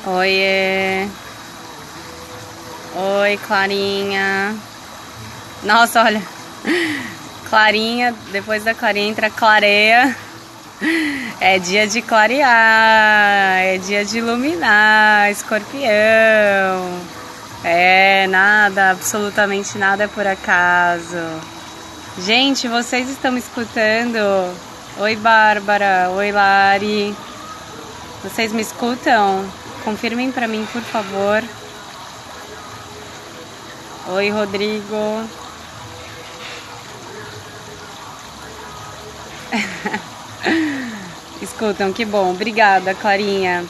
Oiê. Oi, Clarinha. Nossa, olha. Clarinha, depois da Clarinha entra Clareia. É dia de clarear, é dia de iluminar, Escorpião. É, nada, absolutamente nada é por acaso. Gente, vocês estão me escutando? Oi, Bárbara. Oi, Lari. Vocês me escutam? Confirmem pra mim, por favor. Oi, Rodrigo. Escutam, que bom. Obrigada, Clarinha.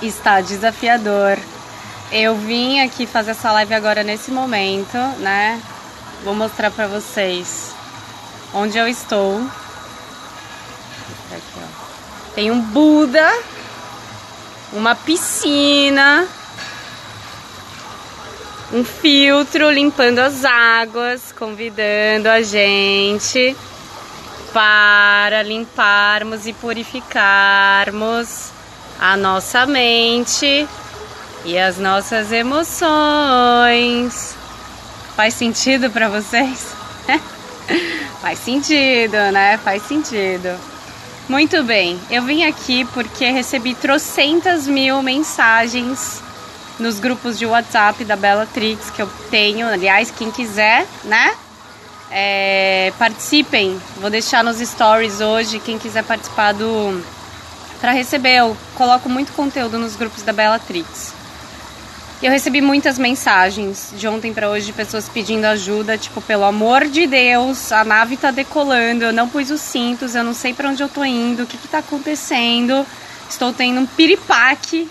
Está desafiador. Eu vim aqui fazer essa live agora nesse momento, né? Vou mostrar pra vocês onde eu estou. Aqui, ó. Tem um Buda, uma piscina, um filtro limpando as águas, convidando a gente para limparmos e purificarmos a nossa mente e as nossas emoções. Faz sentido para vocês? Faz sentido, né? Faz sentido. Muito bem, eu vim aqui porque recebi trocentas mil mensagens nos grupos de WhatsApp da Bellatrix que eu tenho. Aliás, quem quiser, né? Participem. Vou deixar nos stories hoje quem quiser participar para receber. Eu coloco muito conteúdo nos grupos da Bellatrix. Eu recebi muitas mensagens de ontem para hoje de pessoas pedindo ajuda, tipo, pelo amor de Deus, a nave tá decolando, eu não pus os cintos, eu não sei para onde eu tô indo, o que tá acontecendo, estou tendo um piripaque.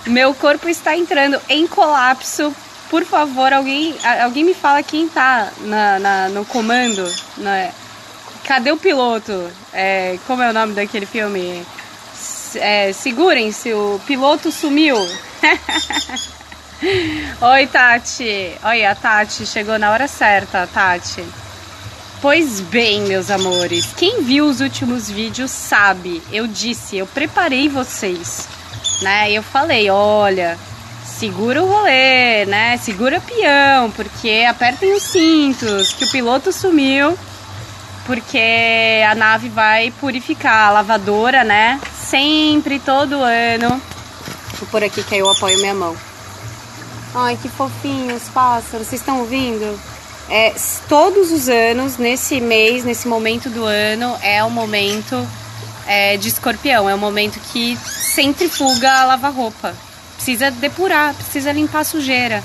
Meu corpo está entrando em colapso. Por favor, alguém me fala quem tá no comando, né? Cadê o piloto? Como é o nome daquele filme? Segurem-se, o piloto sumiu. Oi, Tati. Olha, a Tati chegou na hora certa, Tati. Pois bem, meus amores, quem viu os últimos vídeos sabe, eu preparei vocês, né? Eu falei, olha, segura o rolê, né? Segura peão, porque apertem os cintos, que o piloto sumiu, porque a nave vai purificar a lavadora, né? Sempre, todo ano. Vou pôr aqui que aí eu apoio minha mão. Ai, que fofinhos pássaros, vocês estão ouvindo? Todos os anos, nesse mês, nesse momento do ano, é o momento de Escorpião. É o momento que centrifuga a lava-roupa. Precisa depurar, precisa limpar a sujeira,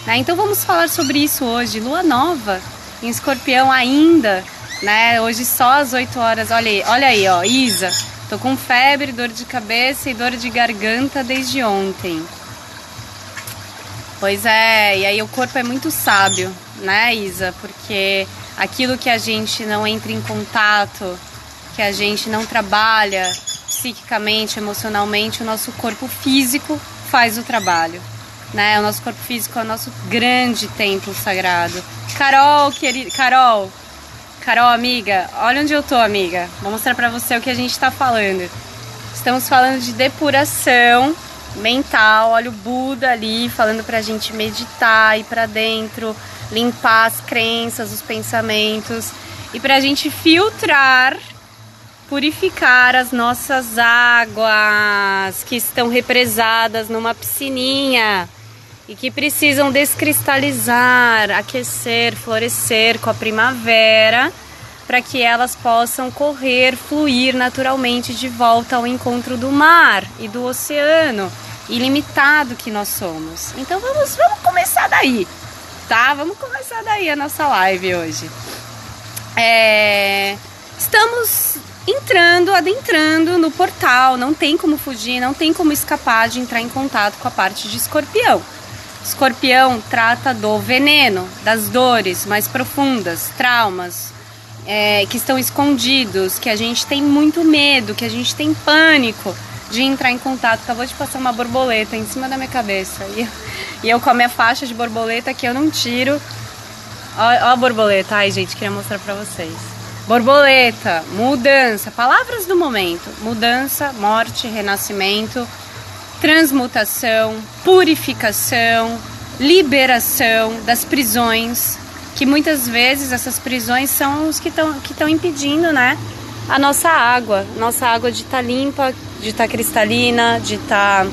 né? Então vamos falar sobre isso hoje. Lua nova em Escorpião ainda, né? Hoje só às 8 horas. Olha aí, ó, Isa. Tô com febre, dor de cabeça e dor de garganta desde ontem. Pois é, e aí o corpo é muito sábio, né, Isa? Porque aquilo que a gente não entra em contato, que a gente não trabalha psiquicamente, emocionalmente, o nosso corpo físico faz o trabalho, né? O nosso corpo físico é o nosso grande templo sagrado. Carol, querida, Carol, amiga, olha onde eu tô, amiga. Vou mostrar pra você o que a gente tá falando. Estamos falando de depuração mental. Olha o Buda ali falando pra gente meditar, ir pra dentro, limpar as crenças, os pensamentos e pra gente filtrar, purificar as nossas águas que estão represadas numa piscininha e que precisam descristalizar, aquecer, florescer com a primavera, para que elas possam correr, fluir naturalmente de volta ao encontro do mar e do oceano ilimitado que nós somos. Então vamos começar daí, tá? Vamos começar daí a nossa live hoje. Estamos adentrando no portal, não tem como fugir, não tem como escapar de entrar em contato com a parte de Escorpião. Escorpião trata do veneno, das dores mais profundas, traumas que estão escondidos, que a gente tem muito medo, que a gente tem pânico de entrar em contato. Acabou de passar uma borboleta em cima da minha cabeça e eu com a minha faixa de borboleta que eu não tiro. Ó a borboleta. Ai, gente, queria mostrar pra vocês. Borboleta, mudança, palavras do momento, mudança, morte, renascimento, transmutação, purificação, liberação das prisões, que muitas vezes essas prisões são os que estão impedindo, né, a nossa água de estar limpa, de estar cristalina, de estar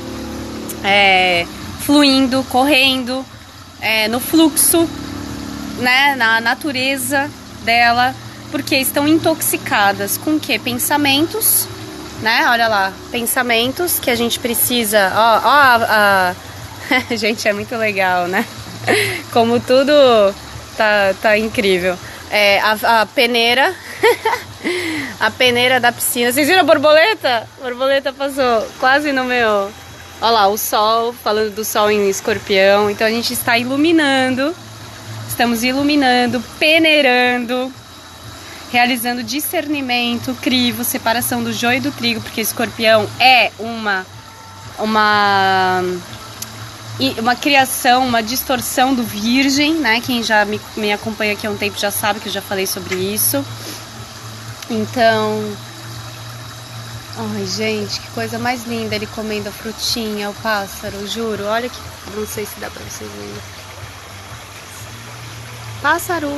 fluindo, correndo, no fluxo, né, na natureza dela, porque estão intoxicadas com o quê? Pensamentos, né? Olha lá, pensamentos que a gente precisa. Gente, é muito legal, né? Como tudo tá incrível. A peneira, a peneira da piscina. Vocês viram a borboleta? A borboleta passou quase no meu. Olha lá, o sol, falando do sol em Escorpião. Então a gente está iluminando, estamos iluminando, peneirando, realizando discernimento, crivo, separação do joio e do trigo, porque Escorpião é uma criação, uma distorção do Virgem, né? Quem já me acompanha aqui há um tempo já sabe que eu já falei sobre isso. Então, ai gente, que coisa mais linda, ele comendo a frutinha, o pássaro, juro, olha que, não sei se dá pra vocês verem. Pássaro.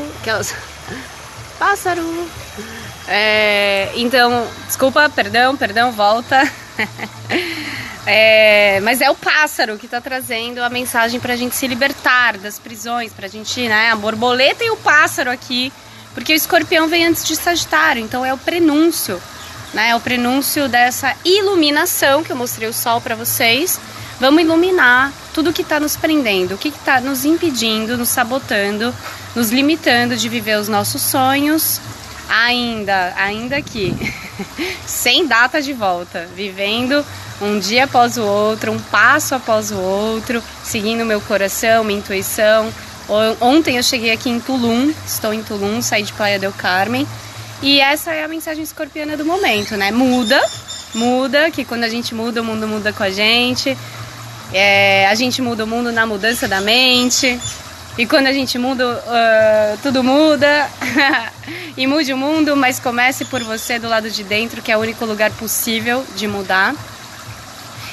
Então, desculpa, perdão, volta. Mas é o pássaro que tá trazendo a mensagem pra gente se libertar das prisões, pra gente, né, a borboleta e o pássaro aqui, porque o Escorpião vem antes de Sagitário, então é o prenúncio, né, é o prenúncio dessa iluminação que eu mostrei o sol pra vocês. Vamos iluminar tudo que está nos prendendo, o que está nos impedindo, nos sabotando, nos limitando de viver os nossos sonhos, ainda aqui, sem data de volta, vivendo um dia após o outro, um passo após o outro, seguindo o meu coração, minha intuição. Ontem eu cheguei aqui em Tulum, estou em Tulum, saí de Playa del Carmen, e essa é a mensagem escorpiana do momento, né? Muda, que quando a gente muda, o mundo muda com a gente. A gente muda o mundo na mudança da mente. E quando a gente muda, tudo muda. E mude o mundo, mas comece por você do lado de dentro, que é o único lugar possível de mudar.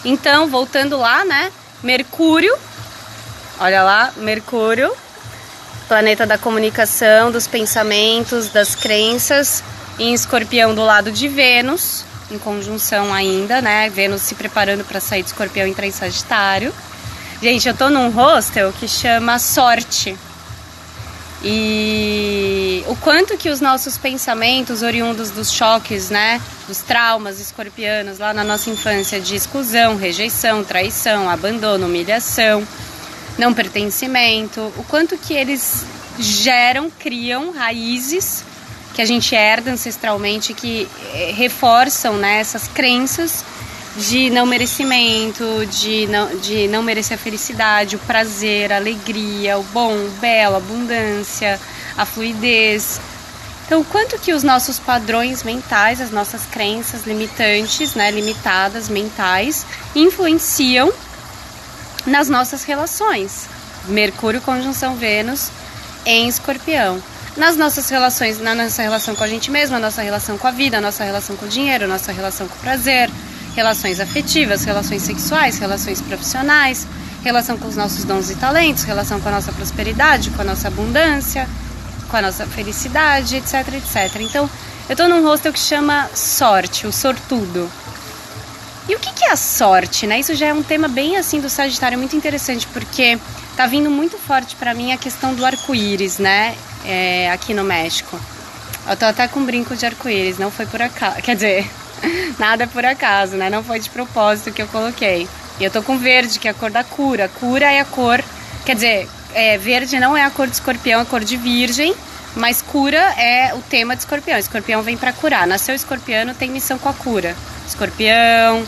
Então, voltando lá, né? Mercúrio. Olha lá, Mercúrio. Planeta da comunicação, dos pensamentos, das crenças. Em Escorpião do lado de Vênus. Em conjunção ainda, né? Vênus se preparando para sair de Escorpião e entrar em Sagitário. Gente, eu tô num hostel que chama Sorte. E o quanto que os nossos pensamentos oriundos dos choques, né? Dos traumas escorpianos lá na nossa infância de exclusão, rejeição, traição, abandono, humilhação, não pertencimento, o quanto que eles criam raízes que a gente herda ancestralmente, que reforçam, né, essas crenças de não merecimento, de não merecer a felicidade, o prazer, a alegria, o bom, o belo, a abundância, a fluidez. Então, o quanto que os nossos padrões mentais, as nossas crenças limitantes, né, limitadas, mentais, influenciam nas nossas relações. Mercúrio conjunção Vênus em Escorpião. Nas nossas relações, na nossa relação com a gente mesma, na nossa relação com a vida, na nossa relação com o dinheiro, na nossa relação com o prazer, relações afetivas, relações sexuais, relações profissionais, relação com os nossos dons e talentos, relação com a nossa prosperidade, com a nossa abundância, com a nossa felicidade, etc, etc. Então, eu tô num hostel que chama Sorte, o sortudo. E o que é a sorte, né? Isso já é um tema bem assim do Sagitário, muito interessante, porque tá vindo muito forte pra mim a questão do arco-íris, né? Aqui no México. Eu tô até com um brinco de arco-íris, não foi por acaso, quer dizer, nada é por acaso, né? Não foi de propósito que eu coloquei. E eu tô com verde, que é a cor da cura. Cura é a cor, quer dizer, verde não é a cor de Escorpião, é a cor de Virgem, mas cura é o tema de Escorpião. Escorpião vem pra curar. Nasceu escorpiano, tem missão com a cura. Escorpião,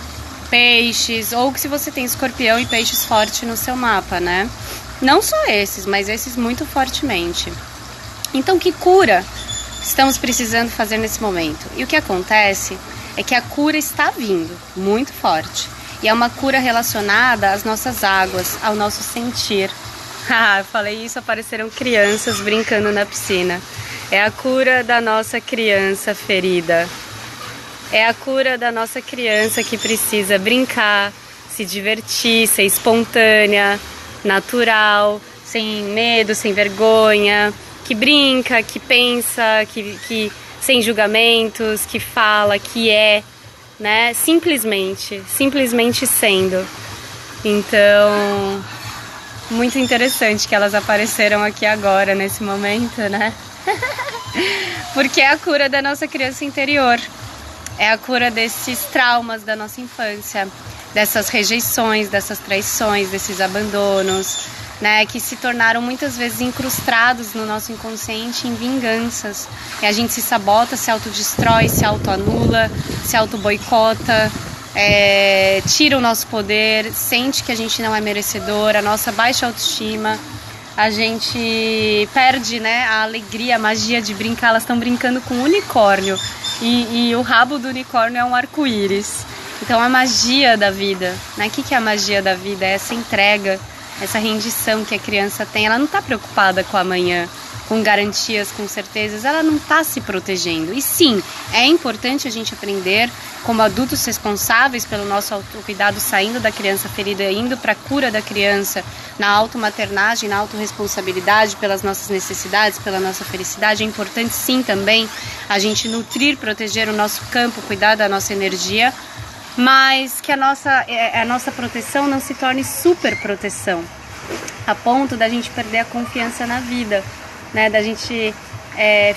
peixes, ou se você tem escorpião e peixes forte no seu mapa, né? Não só esses, mas esses muito fortemente. Então, que cura estamos precisando fazer nesse momento? E o que acontece é que a cura está vindo muito forte. E é uma cura relacionada às nossas águas, ao nosso sentir. Ah, eu falei isso, apareceram crianças brincando na piscina. É a cura da nossa criança ferida. É a cura da nossa criança que precisa brincar, se divertir, ser espontânea, natural, sem medo, sem vergonha, que brinca, que pensa, que sem julgamentos, que fala, que é, né? Simplesmente sendo. Então, muito interessante que elas apareceram aqui agora, nesse momento, né? Porque é a cura da nossa criança interior. É a cura desses traumas da nossa infância, dessas rejeições, dessas traições, desses abandonos, né, que se tornaram muitas vezes incrustados no nosso inconsciente em vinganças. E a gente se sabota, se autodestrói, se autoanula, se autoboicota, tira o nosso poder, sente que a gente não é merecedor, a nossa baixa autoestima. A gente perde, né, a alegria, a magia de brincar. Elas estão brincando com um unicórnio e o rabo do unicórnio é um arco-íris. Então a magia da vida, né? O que é a magia da vida? É essa entrega, essa rendição que a criança tem. Ela não está preocupada com amanhã, com garantias, com certezas. Ela não está se protegendo. E sim, é importante a gente aprender como adultos responsáveis pelo nosso autocuidado, saindo da criança ferida, indo para a cura da criança, na automaternagem, na autorresponsabilidade pelas nossas necessidades, pela nossa felicidade. É importante sim também a gente nutrir, proteger o nosso campo, cuidar da nossa energia, mas que a nossa proteção não se torne super proteção, a ponto da gente perder a confiança na vida, né? Da gente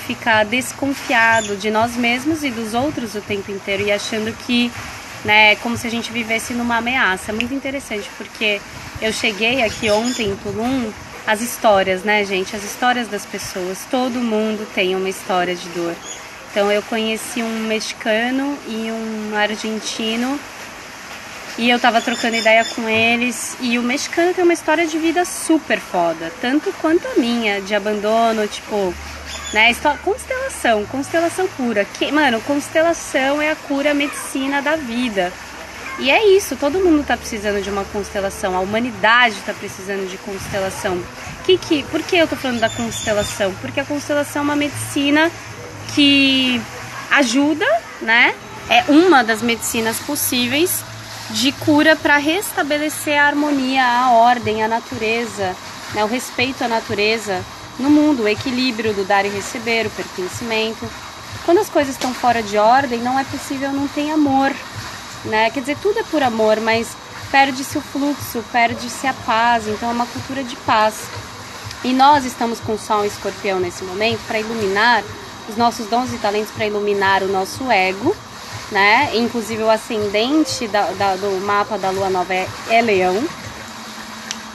ficar desconfiado de nós mesmos e dos outros o tempo inteiro e achando que, né, como se a gente vivesse numa ameaça. Muito interessante, porque eu cheguei aqui ontem em Tulum, as histórias, né, gente? As histórias das pessoas. Todo mundo tem uma história de dor. Então eu conheci um mexicano e um argentino e eu tava trocando ideia com eles, e o mexicano tem uma história de vida super foda, tanto quanto a minha, de abandono, tipo, né, constelação pura. Mano, constelação é a cura, a medicina da vida. E é isso, todo mundo tá precisando de uma constelação, a humanidade tá precisando de constelação. Por que eu tô falando da constelação? Porque a constelação é uma medicina que ajuda, né? É uma das medicinas possíveis de cura para restabelecer a harmonia, a ordem, a natureza, né? O respeito à natureza no mundo, o equilíbrio do dar e receber, o pertencimento. Quando as coisas estão fora de ordem, não é possível, não tem amor, né? Quer dizer, tudo é por amor, mas perde-se o fluxo, perde-se a paz. Então é uma cultura de paz. E nós estamos com o Sol em Escorpião nesse momento para iluminar os nossos dons e talentos, para iluminar o nosso ego, né? Inclusive o ascendente do mapa da Lua Nova é Leão,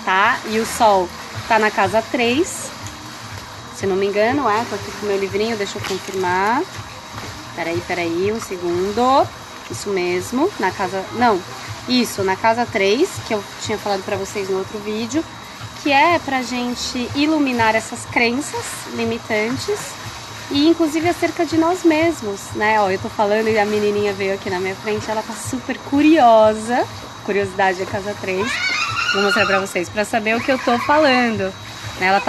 tá? E o Sol tá na casa 3, se não me engano, tô aqui com o meu livrinho, deixa eu confirmar. Peraí, um segundo. Isso mesmo, na casa... Não, isso, na casa 3, que eu tinha falado pra vocês no outro vídeo, que é pra gente iluminar essas crenças limitantes e inclusive acerca de nós mesmos, né? Ó, eu tô falando e a menininha veio aqui na minha frente, ela tá super curiosa, curiosidade é casa 3, vou mostrar pra vocês, pra saber o que eu tô falando. Ela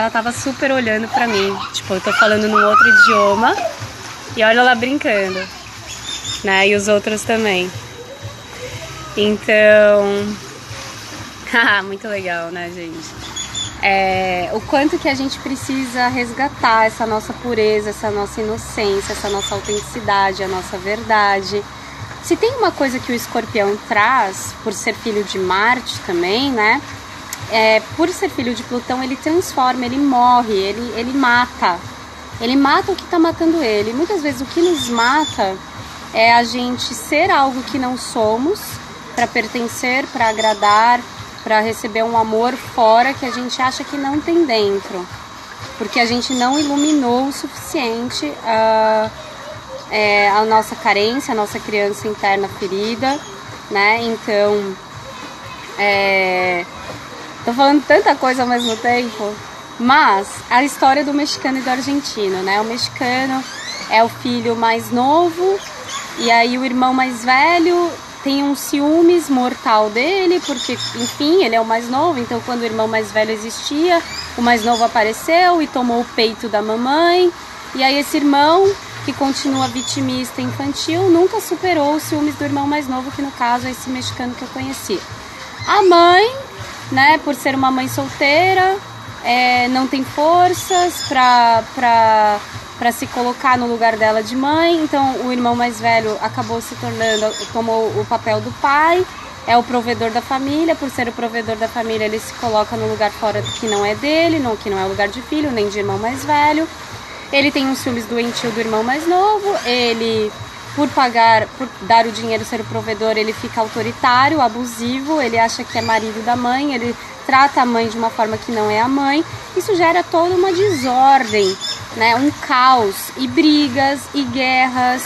tava super olhando pra mim, tipo, eu tô falando num outro idioma e olha ela brincando, né? E os outros também. Então, muito legal, né, gente? O quanto que a gente precisa resgatar essa nossa pureza, essa nossa inocência, essa nossa autenticidade, a nossa verdade. Se tem uma coisa que o Escorpião traz, por ser filho de Marte também, né? Por ser filho de Plutão, ele transforma, ele morre, ele mata. Ele mata o que está matando ele. Muitas vezes o que nos mata é a gente ser algo que não somos, para pertencer, para agradar, para receber um amor fora que a gente acha que não tem dentro, porque a gente não iluminou o suficiente a nossa carência, a nossa criança interna ferida, né? Então, tô falando tanta coisa ao mesmo tempo, mas a história do mexicano e do argentino, né? O mexicano é o filho mais novo, e aí o irmão mais velho tem um ciúmes mortal dele, porque, enfim, ele é o mais novo, então quando o irmão mais velho existia, o mais novo apareceu e tomou o peito da mamãe. E aí esse irmão, que continua vitimista infantil, nunca superou os ciúmes do irmão mais novo, que no caso é esse mexicano que eu conheci. A mãe, né, por ser uma mãe solteira, não tem forças para se colocar no lugar dela de mãe, então o irmão mais velho acabou se tornando, tomou o papel do pai, é o provedor da família. Por ser o provedor da família, ele se coloca no lugar fora que não é dele, que não é o lugar de filho, nem de irmão mais velho. Ele tem uns ciúmes doentio do irmão mais novo, ele, por dar o dinheiro, ser o provedor, ele fica autoritário, abusivo, ele acha que é marido da mãe, ele trata a mãe de uma forma que não é a mãe. Isso gera toda uma desordem, né? Um caos, e brigas, e guerras,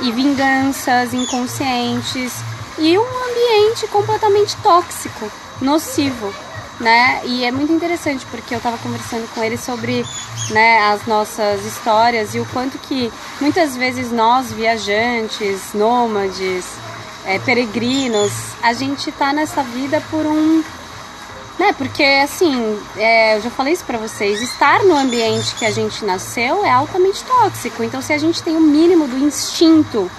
e vinganças inconscientes, e um ambiente completamente tóxico, nocivo, né? E é muito interessante porque eu estava conversando com ele sobre, né, as nossas histórias e o quanto que muitas vezes nós, viajantes, nômades, peregrinos, a gente tá nessa vida por né, porque assim, eu já falei isso pra vocês, estar no ambiente que a gente nasceu é altamente tóxico. Então se a gente tem o mínimo do instinto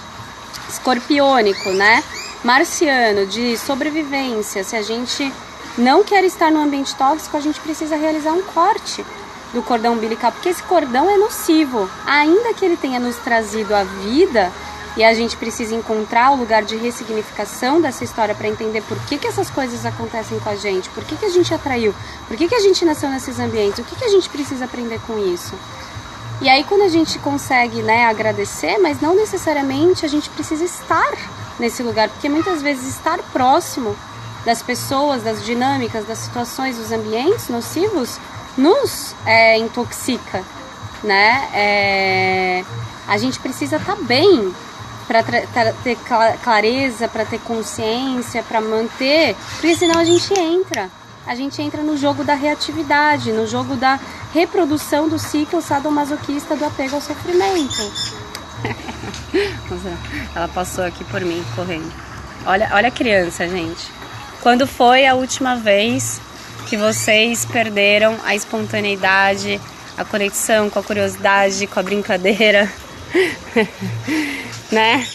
escorpiônico, né, marciano, de sobrevivência, se a gente não quer estar num ambiente tóxico, a gente precisa realizar um corte do cordão umbilical, porque esse cordão é nocivo. Ainda que ele tenha nos trazido a vida, e a gente precisa encontrar o lugar de ressignificação dessa história para entender por que essas coisas acontecem com a gente, por que a gente atraiu, por que a gente nasceu nesses ambientes, o que a gente precisa aprender com isso. E aí quando a gente consegue, né, agradecer, mas não necessariamente a gente precisa estar nesse lugar, porque muitas vezes estar próximo das pessoas, das dinâmicas, das situações, dos ambientes nocivos nos intoxica, né? A gente precisa estar bem para ter clareza, para ter consciência, para manter, porque senão a gente entra no jogo da reatividade, no jogo da reprodução do ciclo sadomasoquista do apego ao sofrimento. Ela passou aqui por mim, correndo. Olha a criança, gente. Quando foi a última vez que vocês perderam a espontaneidade, a conexão com a curiosidade, com a brincadeira, né?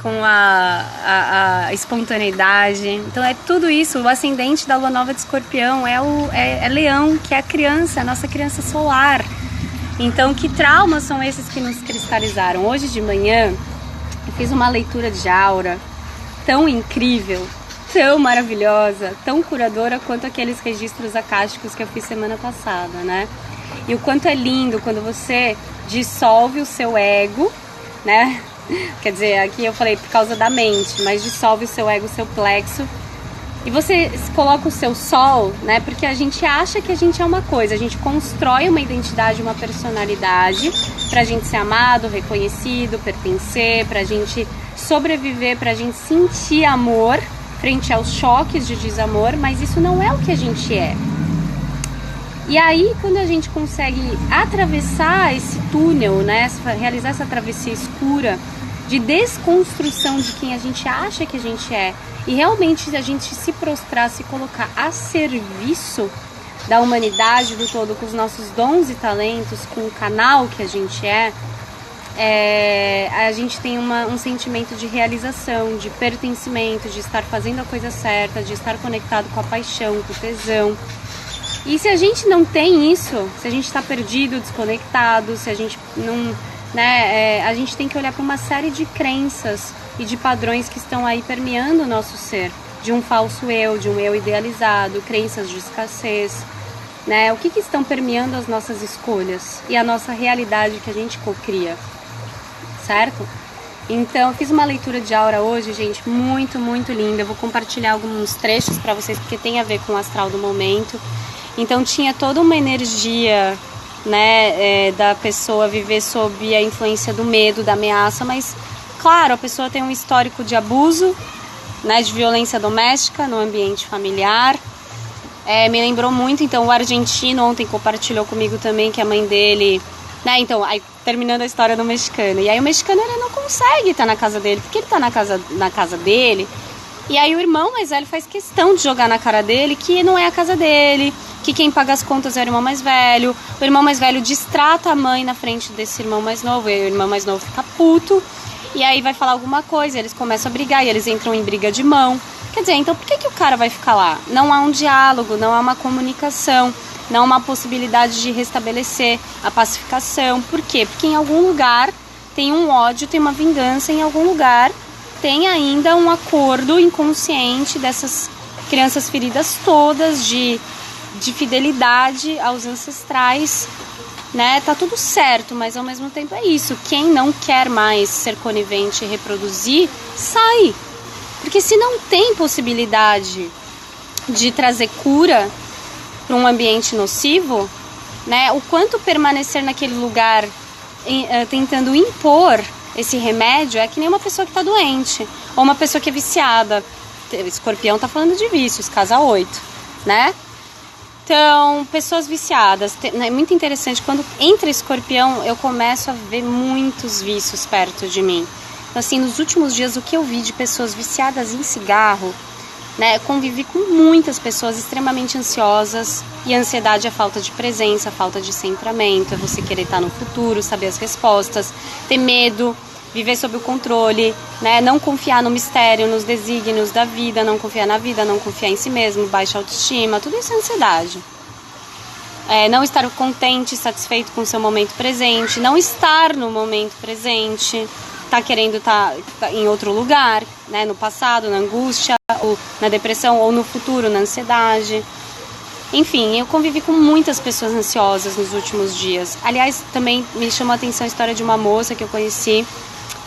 Com a espontaneidade. Então é tudo isso. O ascendente da lua nova de Escorpião é Leão, que é a criança, a nossa criança solar. Então, que traumas são esses que nos cristalizaram? Hoje de manhã eu fiz uma leitura de aura tão incrível, tão maravilhosa, tão curadora quanto aqueles registros acásticos que eu fiz semana passada, né? E o quanto é lindo quando você dissolve o seu ego, né? Quer dizer, aqui eu falei por causa da mente, mas dissolve o seu ego, o seu plexo, e você coloca o seu sol, né? Porque a gente acha que a gente é uma coisa, a gente constrói uma identidade, uma personalidade pra gente ser amado, reconhecido, pertencer, pra gente sobreviver, pra gente sentir amor frente aos choques de desamor, mas isso não é o que a gente é. E aí, quando a gente consegue atravessar esse túnel, né, realizar essa travessia escura de desconstrução de quem a gente acha que a gente é, e realmente a gente se prostrar, se colocar a serviço da humanidade, do todo, com os nossos dons e talentos, com o canal que a gente a gente tem um sentimento de realização, de pertencimento, de estar fazendo a coisa certa, de estar conectado com a paixão, com o tesão. E se a gente não tem isso, se a gente está perdido, desconectado, se a gente não, né, a gente tem que olhar para uma série de crenças e de padrões que estão aí permeando o nosso ser, de um falso eu, de um eu idealizado, crenças de escassez, né? O que estão permeando as nossas escolhas e a nossa realidade que a gente cocria, certo? Então, eu fiz uma leitura de aura hoje, gente, muito, muito linda. Eu vou compartilhar alguns trechos para vocês, porque tem a ver com o astral do momento. Então, tinha toda uma energia, né, da pessoa viver sob a influência do medo, da ameaça, mas, claro, a pessoa tem um histórico de abuso, né, de violência doméstica no ambiente familiar. Me lembrou muito, então, o argentino ontem compartilhou comigo também que a mãe dele, né, então, aí terminando a história do mexicano. E aí o mexicano, ele não consegue estar na casa dele, porque ele tá na casa dele. E aí o irmão mais velho faz questão de jogar na cara dele que não é a casa dele, que quem paga as contas é o irmão mais velho. O irmão mais velho distrata a mãe na frente desse irmão mais novo, e o irmão mais novo fica puto. E aí vai falar alguma coisa, eles começam a brigar e eles entram em briga de mão. Quer dizer, então por que o cara vai ficar lá? Não há um diálogo, não há uma comunicação, não há uma possibilidade de restabelecer a pacificação. Por quê? Porque em algum lugar tem um ódio, tem uma vingança, em algum lugar tem ainda um acordo inconsciente dessas crianças feridas todas de fidelidade aos ancestrais, né? Tá tudo certo, mas ao mesmo tempo é isso. Quem não quer mais ser conivente e reproduzir, sai. Porque se não tem possibilidade de trazer cura para um ambiente nocivo, né? O quanto permanecer naquele lugar tentando impor esse remédio é que nem uma pessoa que está doente ou uma pessoa que é viciada. Escorpião tá falando de vícios, casa 8, né? Então, pessoas viciadas, é muito interessante, quando entra Escorpião, eu começo a ver muitos vícios perto de mim. Então, assim, nos últimos dias, o que eu vi de pessoas viciadas em cigarro, né? Convivi com muitas pessoas extremamente ansiosas, e a ansiedade é falta de presença, falta de centramento, é você querer estar no futuro, saber as respostas, ter medo, viver sob o controle, né? Não confiar no mistério, nos desígnios da vida, não confiar na vida, não confiar em si mesmo, baixa autoestima, tudo isso é ansiedade. Não estar contente, satisfeito com o seu momento presente, não estar no momento presente, tá querendo estar em outro lugar, né? No passado, na angústia, ou na depressão, ou no futuro, na ansiedade. Enfim, eu convivi com muitas pessoas ansiosas nos últimos dias. Aliás, também me chamou a atenção a história de uma moça que eu conheci,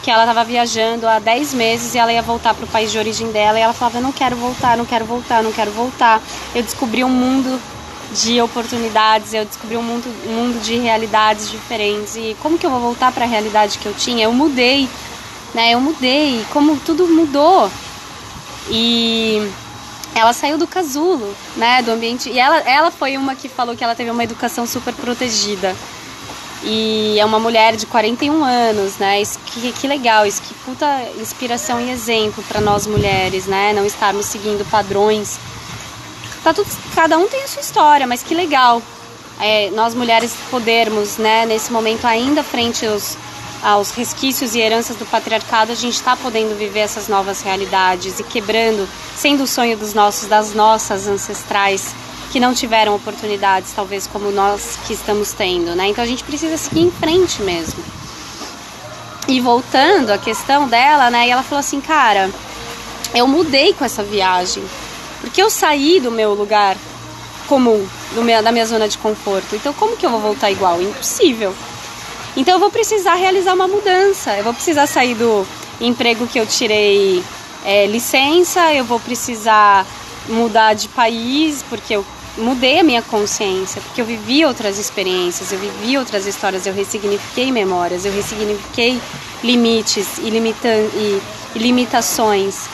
que ela estava viajando há 10 meses e ela ia voltar para o país de origem dela, e ela falava, eu não quero voltar, não quero voltar, não quero voltar. Eu descobri um mundo de oportunidades, eu descobri um mundo de realidades diferentes, e como que eu vou voltar para a realidade que eu tinha? Eu mudei, né? Eu mudei, como tudo mudou. E ela saiu do casulo, né? Do ambiente, e ela foi uma que falou que ela teve uma educação super protegida. E é uma mulher de 41 anos, né? Isso, que legal, isso, que puta inspiração e exemplo para nós mulheres, né? Não estarmos seguindo padrões. Cada um tem a sua história, mas que legal. Nós mulheres podermos, né? Nesse momento ainda frente aos resquícios e heranças do patriarcado, a gente está podendo viver essas novas realidades e quebrando, sendo o sonho das nossas ancestrais, que não tiveram oportunidades, talvez como nós que estamos tendo, né? Então a gente precisa seguir em frente mesmo. E voltando à questão dela, né? E ela falou assim, cara, eu mudei com essa viagem, porque eu saí do meu lugar comum, da minha zona de conforto. Então como que eu vou voltar igual? Impossível. Então eu vou precisar realizar uma mudança, eu vou precisar sair do emprego que eu tirei licença, eu vou precisar mudar de país, porque eu mudei a minha consciência, porque eu vivi outras experiências, eu vivi outras histórias, eu ressignifiquei memórias, eu ressignifiquei limites e limitações,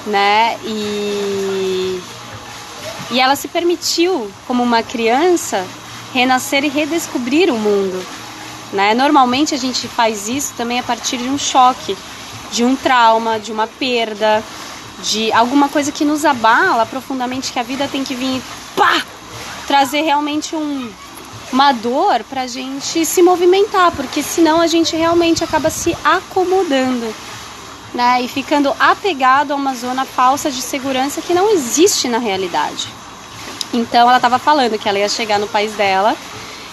né? E ela se permitiu, como uma criança, renascer e redescobrir o mundo, né? Normalmente a gente faz isso também a partir de um choque, de um trauma, de uma perda, de alguma coisa que nos abala profundamente, que a vida tem que vir pá, trazer realmente uma dor pra gente se movimentar, porque senão a gente realmente acaba se acomodando, né? E ficando apegado a uma zona falsa de segurança que não existe na realidade. Então ela estava falando que ela ia chegar no país dela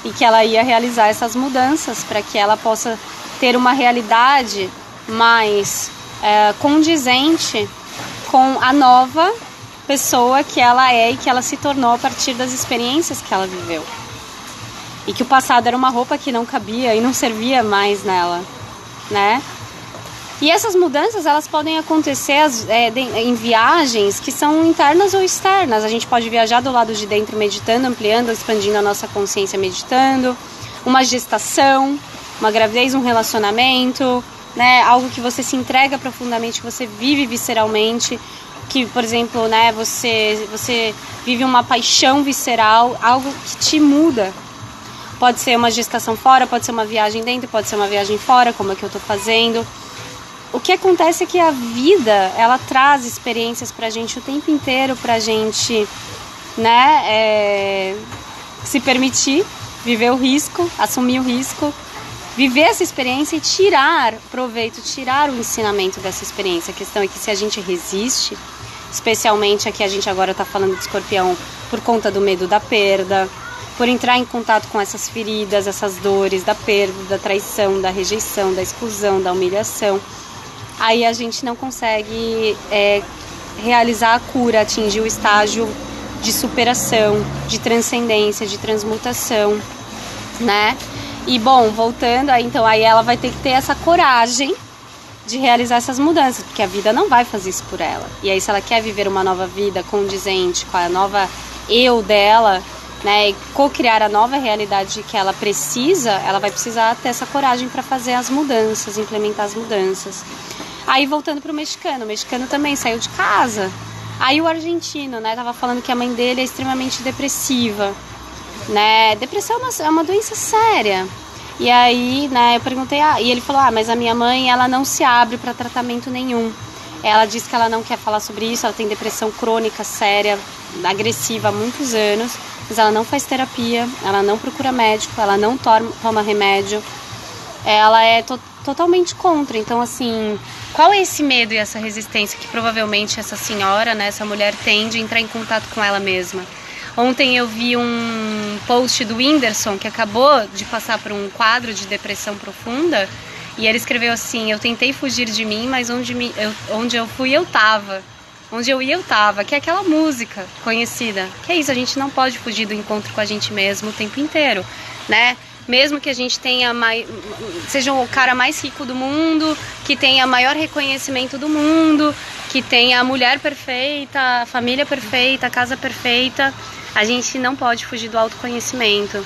e que ela ia realizar essas mudanças para que ela possa ter uma realidade mais condizente com a nova pessoa que ela é e que ela se tornou a partir das experiências que ela viveu. E que o passado era uma roupa que não cabia e não servia mais nela, né? E essas mudanças, elas podem acontecer em viagens que são internas ou externas. A gente pode viajar do lado de dentro meditando, ampliando, expandindo a nossa consciência meditando. Uma gestação, uma gravidez, um relacionamento, né? Algo que você se entrega profundamente, que você vive visceralmente. Que, por exemplo, né, você vive uma paixão visceral, algo que te muda. Pode ser uma gestação fora, pode ser uma viagem dentro, pode ser uma viagem fora, como é que eu tô fazendo. O que acontece é que a vida, ela traz experiências pra gente o tempo inteiro, pra gente, né, se permitir viver o risco, assumir o risco, viver essa experiência e tirar proveito, tirar o ensinamento dessa experiência. A questão é que se a gente resiste, especialmente aqui a gente agora está falando de escorpião por conta do medo da perda, por entrar em contato com essas feridas, essas dores da perda, da traição, da rejeição, da exclusão, da humilhação, aí a gente não consegue realizar a cura, atingir o estágio de superação, de transcendência, de transmutação, né? E bom, voltando, aí ela vai ter que ter essa coragem de realizar essas mudanças, porque a vida não vai fazer isso por ela. E aí se ela quer viver uma nova vida condizente com a nova eu dela, né, e co-criar a nova realidade que ela precisa, ela vai precisar ter essa coragem para fazer as mudanças, implementar as mudanças. Aí voltando pro mexicano, o mexicano também saiu de casa. Aí o argentino, né, tava falando que a mãe dele é extremamente depressiva, né, depressão é uma doença séria. E aí, né, eu perguntei, e ele falou, mas a minha mãe, ela não se abre para tratamento nenhum. Ela diz que ela não quer falar sobre isso, ela tem depressão crônica, séria, agressiva há muitos anos, mas ela não faz terapia, ela não procura médico, ela não toma remédio, ela é totalmente contra. Então, assim, qual é esse medo e essa resistência que provavelmente essa senhora, né, essa mulher tem de entrar em contato com ela mesma? Ontem eu vi um post do Whindersson, que acabou de passar por um quadro de depressão profunda, e ele escreveu assim: eu tentei fugir de mim, mas onde eu fui eu tava. Onde eu ia eu tava, que é aquela música conhecida. Que é isso, a gente não pode fugir do encontro com a gente mesmo o tempo inteiro, né? Mesmo que a gente tenha seja o cara mais rico do mundo, que tenha maior reconhecimento do mundo, que tenha a mulher perfeita, a família perfeita, a casa perfeita, a gente não pode fugir do autoconhecimento,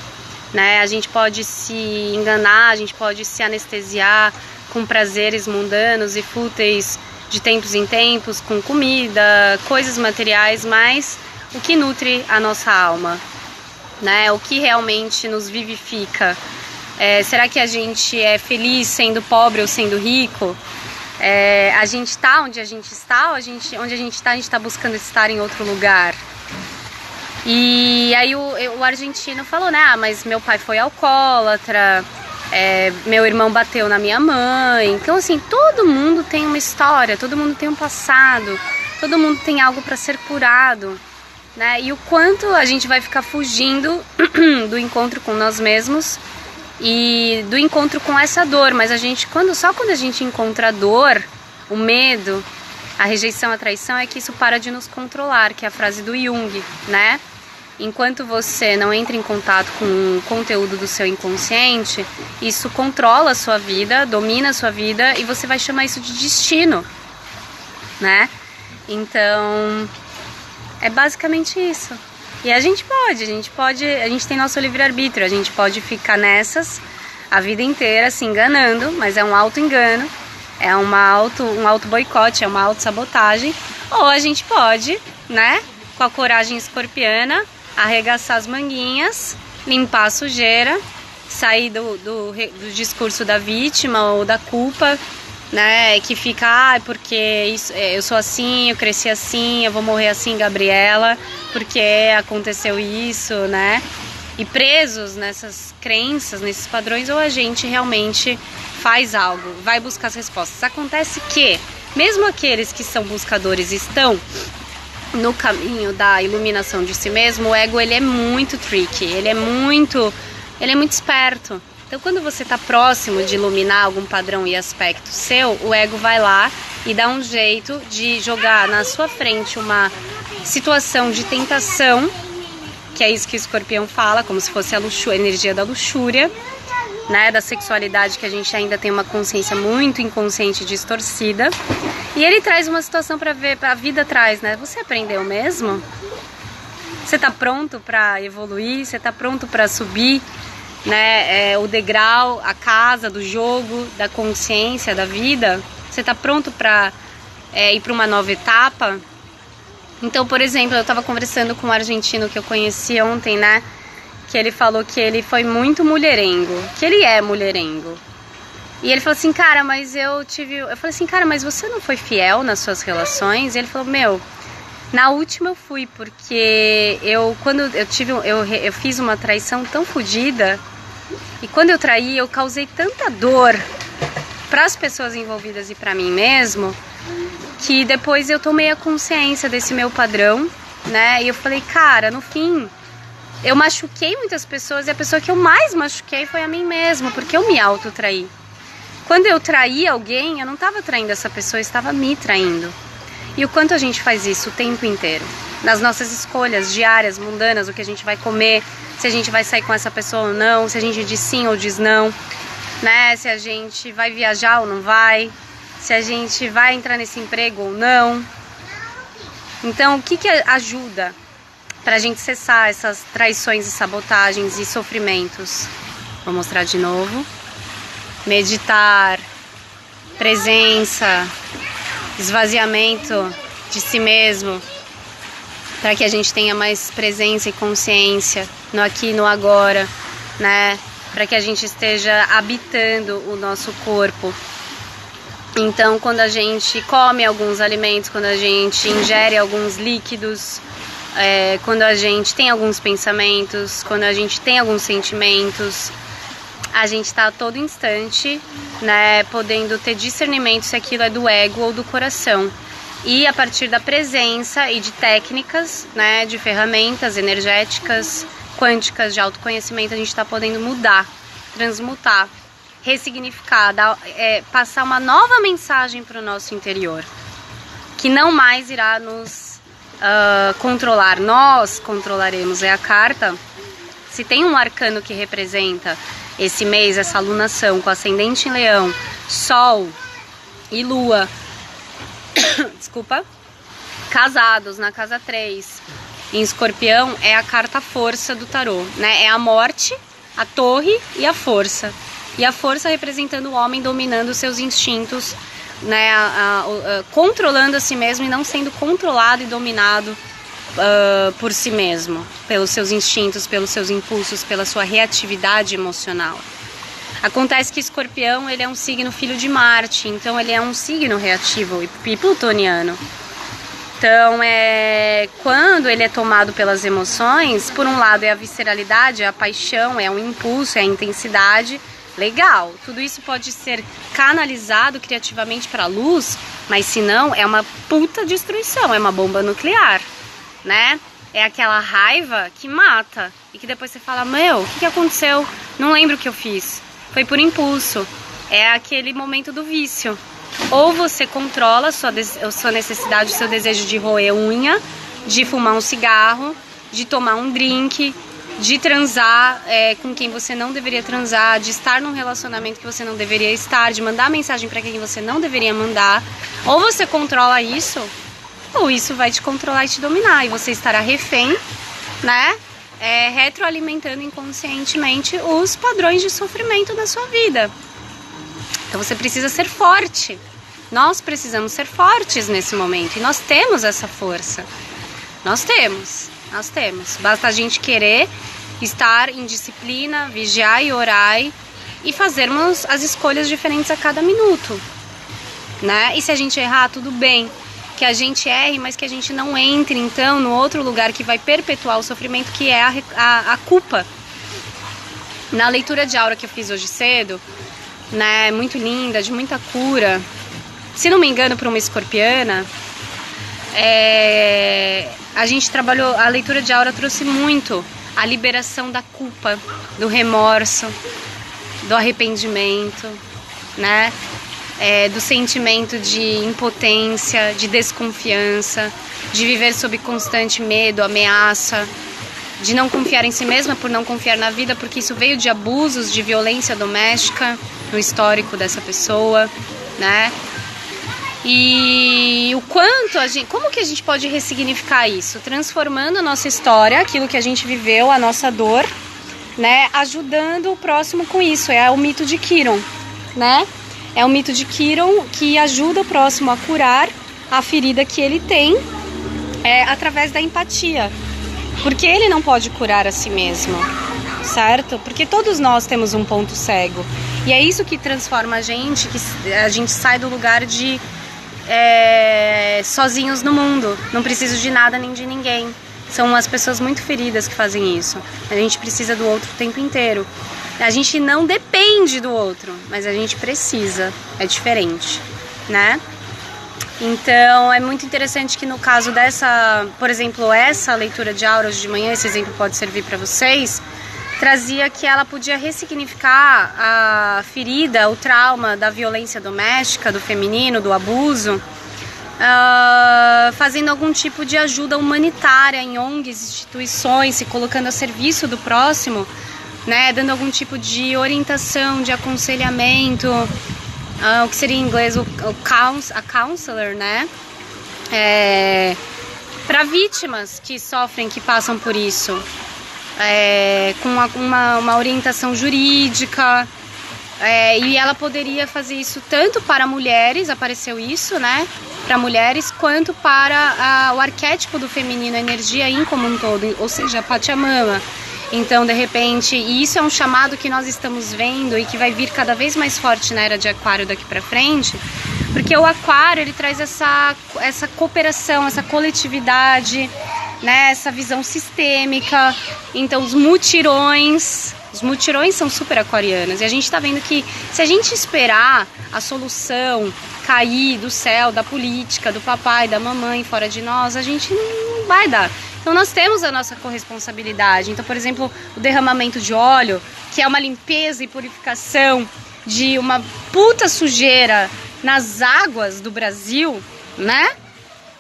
né? A gente pode se enganar, a gente pode se anestesiar com prazeres mundanos e fúteis de tempos em tempos, com comida, coisas materiais, mas o que nutre a nossa alma, né? O que realmente nos vivifica? Será que a gente é feliz sendo pobre ou sendo rico? A gente está onde a gente está, ou onde a gente está buscando estar em outro lugar? E aí o argentino falou, né? Mas meu pai foi alcoólatra, meu irmão bateu na minha mãe. Então, assim, todo mundo tem uma história, todo mundo tem um passado, todo mundo tem algo para ser curado, né? E o quanto a gente vai ficar fugindo do encontro com nós mesmos e do encontro com essa dor. Mas a gente, só quando a gente encontra a dor, o medo, a rejeição, a traição, é que isso para de nos controlar, que é a frase do Jung, né? Enquanto você não entra em contato com o conteúdo do seu inconsciente, isso controla a sua vida, domina a sua vida, e você vai chamar isso de destino, né? Então, é basicamente isso. E a gente tem nosso livre-arbítrio, a gente pode ficar nessas a vida inteira se enganando, mas é um auto-engano, é um auto-boicote, é uma auto-sabotagem, ou a gente pode, né, com a coragem escorpiana, arregaçar as manguinhas, limpar a sujeira, sair do discurso da vítima ou da culpa, né, que fica, porque eu sou assim, eu cresci assim, eu vou morrer assim, Gabriela, porque aconteceu isso, né? E presos nessas crenças, nesses padrões, ou a gente realmente faz algo, vai buscar as respostas. Acontece que, mesmo aqueles que são buscadores estão no caminho da iluminação de si mesmo, o ego, ele é muito tricky, ele é muito esperto. Então, quando você está próximo de iluminar algum padrão e aspecto seu, o ego vai lá e dá um jeito de jogar na sua frente uma situação de tentação, que é isso que o escorpião fala, como se fosse a energia da luxúria, né, da sexualidade, que a gente ainda tem uma consciência muito inconsciente, distorcida. E ele traz uma situação para ver, a vida traz, né? Você aprendeu mesmo? Você está pronto para evoluir? Você está pronto para subir, né, o degrau, a casa do jogo, da consciência, da vida? Você está pronto para ir para uma nova etapa? Então, por exemplo, eu estava conversando com um argentino que eu conheci ontem, né, que ele falou que ele foi muito mulherengo, que ele é mulherengo. E ele falou assim, cara, mas eu falei assim, cara, mas você não foi fiel nas suas relações? E ele falou, na última eu fui, porque quando eu fiz uma traição tão fodida, e quando eu traí, eu causei tanta dor para as pessoas envolvidas e para mim mesmo, que depois eu tomei a consciência desse meu padrão, né? E eu falei, cara, no fim, eu machuquei muitas pessoas e a pessoa que eu mais machuquei foi a mim mesma, porque eu me autotraí. Quando eu traí alguém, eu não estava traindo essa pessoa, eu estava me traindo. E o quanto a gente faz isso o tempo inteiro, nas nossas escolhas diárias, mundanas, o que a gente vai comer, se a gente vai sair com essa pessoa ou não, se a gente diz sim ou diz não, né? Se a gente vai viajar ou não vai, se a gente vai entrar nesse emprego ou não. Então, o que ajuda para a gente cessar essas traições e sabotagens e sofrimentos? Vou mostrar de novo. Meditar, presença, esvaziamento de si mesmo, para que a gente tenha mais presença e consciência no aqui e no agora, né? Para que a gente esteja habitando o nosso corpo. Então, quando a gente come alguns alimentos, quando a gente ingere alguns líquidos, quando a gente tem alguns pensamentos, quando a gente tem alguns sentimentos, a gente está a todo instante, né, podendo ter discernimento se aquilo é do ego ou do coração. E a partir da presença e de técnicas, né, de ferramentas energéticas, quânticas de autoconhecimento, a gente está podendo mudar, transmutar, ressignificar, passar uma nova mensagem para o nosso interior, que não mais irá nos controlar. Nós controlaremos. É a carta. Se tem um arcano que representa esse mês, essa alunação com ascendente em Leão, Sol e Lua, desculpa, casados na casa 3, em Escorpião, é a carta força do tarô, né? É a morte, a torre e a força. E a força representando o homem dominando os seus instintos, né? Controlando a si mesmo e não sendo controlado e dominado por si mesmo, pelos seus instintos, pelos seus impulsos, pela sua reatividade emocional. Acontece que Escorpião, ele é um signo filho de Marte, então ele é um signo reativo e plutoniano. Então, quando ele é tomado pelas emoções, por um lado é a visceralidade, é a paixão, é o impulso, é a intensidade. Legal, tudo isso pode ser canalizado criativamente para a luz, mas se não, é uma puta destruição, é uma bomba nuclear, né? É aquela raiva que mata e que depois você fala, o que aconteceu? Não lembro o que eu fiz. Foi por impulso. É aquele momento do vício. Ou você controla a sua necessidade, o seu desejo de roer unha, de fumar um cigarro, de tomar um drink, de transar com quem você não deveria transar, de estar num relacionamento que você não deveria estar, de mandar mensagem para quem você não deveria mandar. Ou você controla isso, ou isso vai te controlar e te dominar, e você estará refém, né? Retroalimentando inconscientemente os padrões de sofrimento da sua vida. Então você precisa ser forte. Nós precisamos ser fortes nesse momento, e nós temos essa força. Nós temos. Basta a gente querer estar em disciplina, vigiar e orar e fazermos as escolhas diferentes a cada minuto, né? E se a gente errar, tudo bem. Que a gente erre, mas que a gente não entre, então, no outro lugar que vai perpetuar o sofrimento, que é a culpa. Na leitura de aura que eu fiz hoje cedo, né, muito linda, de muita cura, se não me engano, para uma escorpiana, a gente trabalhou, a leitura de aura trouxe muito a liberação da culpa, do remorso, do arrependimento, né? Do sentimento de impotência, de desconfiança, de viver sob constante medo, ameaça, de não confiar em si mesma por não confiar na vida, porque isso veio de abusos, de violência doméstica no histórico dessa pessoa, né? E o quanto como que a gente pode ressignificar isso? Transformando a nossa história, aquilo que a gente viveu, a nossa dor, né? Ajudando o próximo com isso. É o mito de Quiron, né? É o mito de Quiron que ajuda o próximo a curar a ferida que ele tem através da empatia. Porque ele não pode curar a si mesmo. certo? Porque todos nós temos um ponto cego. E é isso que transforma a gente, que a gente sai do lugar de sozinhos no mundo. Não preciso de nada nem de ninguém. São as pessoas muito feridas que fazem isso. A gente precisa do outro o tempo inteiro. A gente não depende do outro, mas a gente precisa. É diferente, né? Então é muito interessante que no caso dessa, por exemplo, essa leitura de auras de manhã, esse exemplo pode servir para vocês, trazia que ela podia ressignificar a ferida, o trauma da violência doméstica, do feminino, do abuso, fazendo algum tipo de ajuda humanitária em ONGs, instituições, se colocando a serviço do próximo, né, dando algum tipo de orientação, de aconselhamento, o que seria em inglês a counselor, né, para vítimas que sofrem, que passam por isso, com uma orientação jurídica. E ela poderia fazer isso tanto para mulheres, apareceu isso, né? Para mulheres, quanto para o arquétipo do feminino, a energia yin como um todo, ou seja, a Pachamama. Então, de repente, e isso é um chamado que nós estamos vendo e que vai vir cada vez mais forte na era de Aquário daqui para frente, porque o Aquário, ele traz essa cooperação, essa coletividade, né? Essa visão sistêmica. Então, os mutirões são super aquarianos, e a gente tá vendo que se a gente esperar a solução cair do céu, da política, do papai, da mamãe fora de nós, a gente não vai dar. Então nós temos a nossa corresponsabilidade. Então, por exemplo, o derramamento de óleo, que é uma limpeza e purificação de uma puta sujeira nas águas do Brasil, né?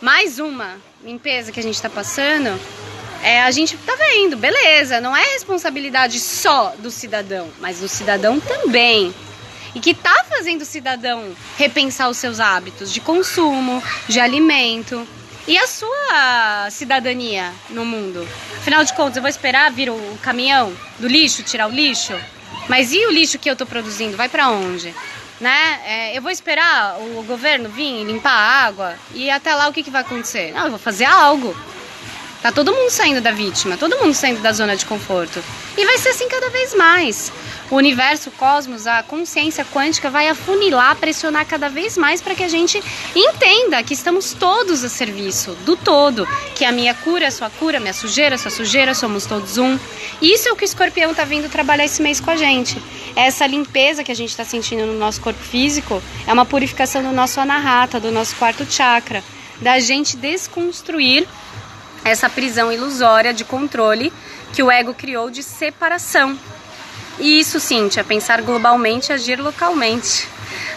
Mais uma limpeza que a gente tá passando. A gente tá vendo, beleza, não é responsabilidade só do cidadão, mas do cidadão também. E que tá fazendo o cidadão repensar os seus hábitos de consumo, de alimento e a sua cidadania no mundo. Afinal de contas, eu vou esperar vir o caminhão do lixo, tirar o lixo? Mas e o lixo que eu tô produzindo? Vai pra onde? Né? Eu vou esperar o governo vir limpar a água e até lá o que vai acontecer? Não, eu vou fazer algo. Tá todo mundo saindo da vítima, todo mundo saindo da zona de conforto. E vai ser assim cada vez mais. O universo, o cosmos, a consciência quântica vai afunilar, pressionar cada vez mais para que a gente entenda que estamos todos a serviço do todo. Que a minha cura é a sua cura, minha sujeira é a sua sujeira, somos todos um. Isso é o que o escorpião tá vindo trabalhar esse mês com a gente. Essa limpeza que a gente está sentindo no nosso corpo físico é uma purificação do nosso anahata, do nosso quarto chakra. Da gente desconstruir essa prisão ilusória de controle que o ego criou de separação. E isso, Cíntia, pensar globalmente, agir localmente.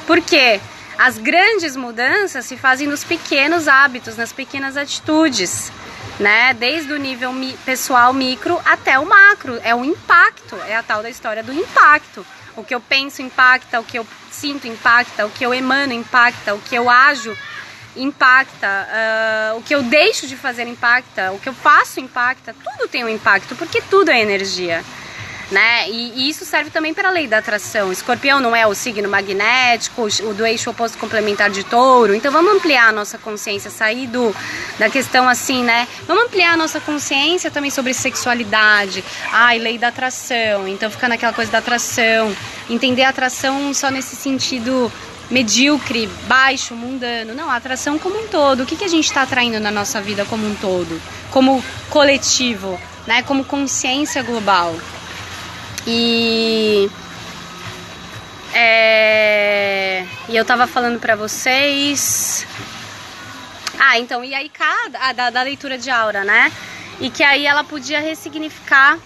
Porque as grandes mudanças se fazem nos pequenos hábitos, nas pequenas atitudes, né? Desde o nível pessoal micro até o macro. É o impacto, é a tal da história do impacto. O que eu penso impacta, o que eu sinto impacta, o que eu emano impacta, o que eu ajo impacta, o que eu deixo de fazer impacta, o que eu faço impacta, tudo tem um impacto, porque tudo é energia, né? E isso serve também para a lei da atração. Escorpião não é o signo magnético, o do eixo oposto complementar de touro, então vamos ampliar a nossa consciência, sair da questão assim, né? Vamos ampliar a nossa consciência também sobre sexualidade, lei da atração, então fica naquela coisa da atração, entender a atração só nesse sentido medíocre, baixo, mundano. Não, a atração como um todo. O que a gente está atraindo na nossa vida como um todo? Como coletivo, né? Como consciência global. E eu tava falando pra vocês... então, e aí da leitura de aura, né? E que aí ela podia ressignificar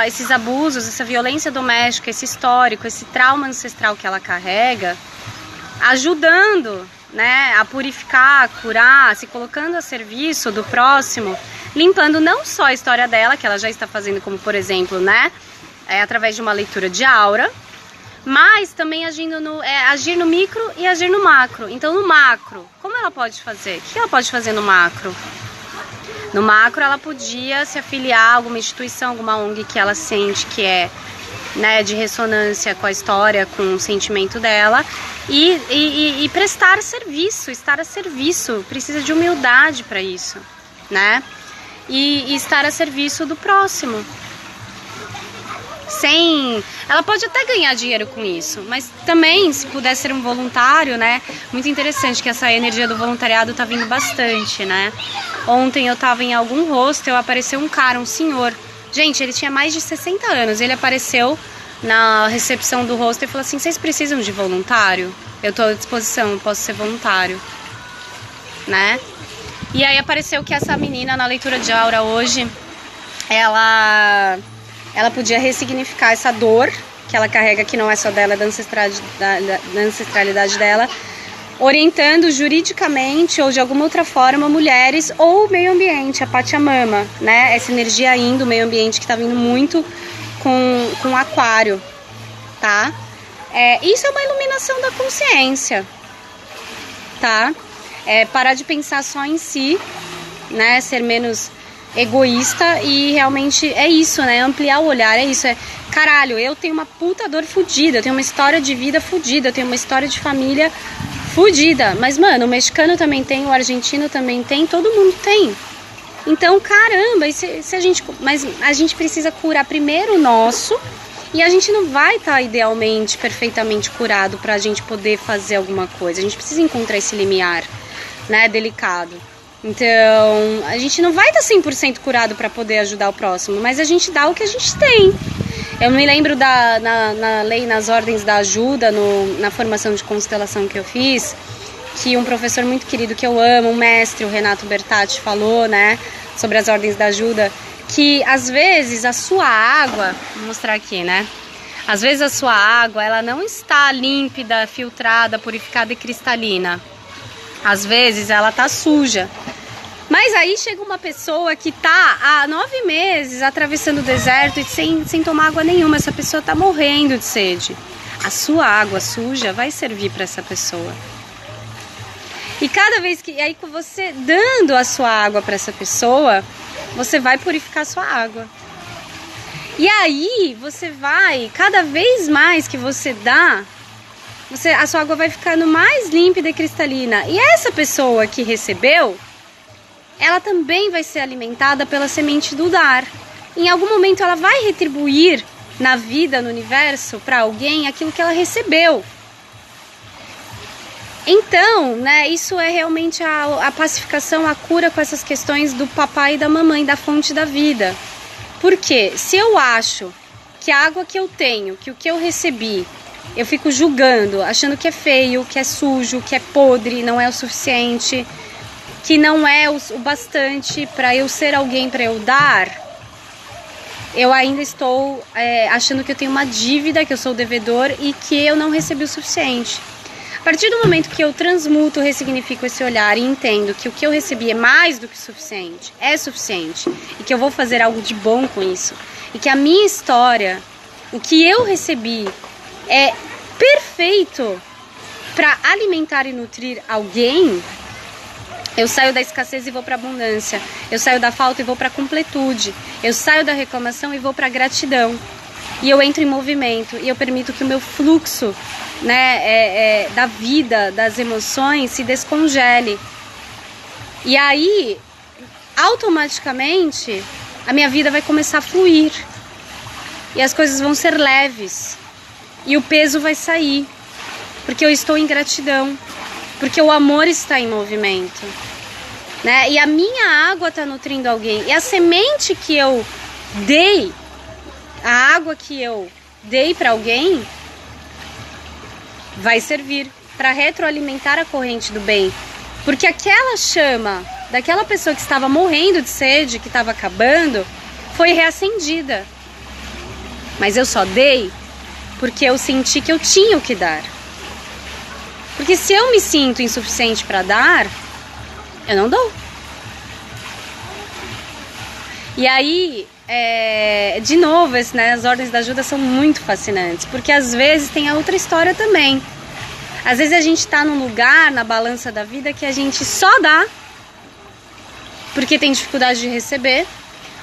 esses abusos, essa violência doméstica, esse histórico, esse trauma ancestral que ela carrega, ajudando, né, a purificar, a curar, se colocando a serviço do próximo, limpando não só a história dela, que ela já está fazendo, como por exemplo, né, através de uma leitura de aura, mas também agir no micro e agir no macro. Então, no macro, como ela pode fazer? O que ela pode fazer no macro? No macro, ela podia se afiliar a alguma instituição, alguma ONG que ela sente que é, né, de ressonância com a história, com o sentimento dela, e prestar serviço, estar a serviço. Precisa de humildade para isso, né? E estar a serviço do próximo. Ela pode até ganhar dinheiro com isso, mas também, se puder ser um voluntário, né? Muito interessante que essa energia do voluntariado tá vindo bastante, né? Ontem eu tava em algum hostel, apareceu um cara, um senhor. Gente, ele tinha mais de 60 anos. Ele apareceu na recepção do hostel e falou assim: vocês precisam de voluntário? Eu tô à disposição, eu posso ser voluntário, né? E aí apareceu que essa menina, na leitura de aura hoje, ela podia ressignificar essa dor que ela carrega, que não é só dela, é da ancestralidade dela, orientando juridicamente ou de alguma outra forma mulheres ou o meio ambiente, a Pachamama, né? Essa energia aí do meio ambiente que tá vindo muito com aquário, tá? Isso é uma iluminação da consciência, tá? Parar de pensar só em si, né? Ser menos egoísta e realmente é isso, né? Ampliar o olhar, é isso. Caralho, eu tenho uma puta dor fodida, eu tenho uma história de vida fodida, eu tenho uma história de família fodida. Mas, mano, o mexicano também tem, o argentino também tem, todo mundo tem. Então, caramba, mas a gente precisa curar primeiro o nosso, e a gente não vai estar idealmente, perfeitamente curado pra gente poder fazer alguma coisa. A gente precisa encontrar esse limiar, né, delicado. Então, a gente não vai estar 100% curado para poder ajudar o próximo, mas a gente dá o que a gente tem. Eu me lembro na lei, nas ordens da ajuda, na formação de constelação que eu fiz, que um professor muito querido que eu amo, um mestre, o Renato Bertatti, falou, né, sobre as ordens da ajuda, que às vezes a sua água, vou mostrar aqui, né, às vezes a sua água, ela não está límpida, filtrada, purificada e cristalina. Às vezes ela tá suja. Mas aí chega uma pessoa que tá há 9 meses atravessando o deserto e sem tomar água nenhuma. Essa pessoa tá morrendo de sede. A sua água suja vai servir para essa pessoa. E cada vez que... aí com você dando a sua água para essa pessoa, você vai purificar a sua água. E aí você vai, cada vez mais que você dá, a sua água vai ficando mais límpida e cristalina. E essa pessoa que recebeu, ela também vai ser alimentada pela semente do dar. Em algum momento ela vai retribuir na vida, no universo, para alguém aquilo que ela recebeu. Então, né, isso é realmente a pacificação, a cura com essas questões do papai e da mamãe, da fonte da vida. Porque se eu acho que a água que eu tenho, que o que eu recebi, eu fico julgando, achando que é feio, que é sujo, que é podre, não é o suficiente, que não é o bastante para eu ser alguém, para eu dar, eu ainda estou achando que eu tenho uma dívida, que eu sou devedor e que eu não recebi o suficiente. A partir do momento que eu transmuto, ressignifico esse olhar e entendo que o que eu recebi é mais do que suficiente, é suficiente, e que eu vou fazer algo de bom com isso, e que a minha história, o que eu recebi é perfeito para alimentar e nutrir alguém, eu saio da escassez e vou para a abundância. Eu saio da falta e vou para a completude. Eu saio da reclamação e vou para a gratidão. E eu entro em movimento e eu permito que o meu fluxo, né, da vida, das emoções se descongele. E aí, automaticamente, a minha vida vai começar a fluir. E as coisas vão ser leves. E o peso vai sair. Porque eu estou em gratidão. Porque o amor está em movimento, né? E a minha água está nutrindo alguém. E a semente que eu dei, a água que eu dei para alguém, vai servir para retroalimentar a corrente do bem. Porque aquela chama daquela pessoa que estava morrendo de sede, que estava acabando, foi reacendida. Mas eu só dei porque eu senti que eu tinha o que dar. Porque se eu me sinto insuficiente para dar, eu não dou. E aí, de novo, as ordens da ajuda são muito fascinantes. Porque às vezes tem a outra história também. Às vezes a gente está num lugar, na balança da vida, que a gente só dá porque tem dificuldade de receber.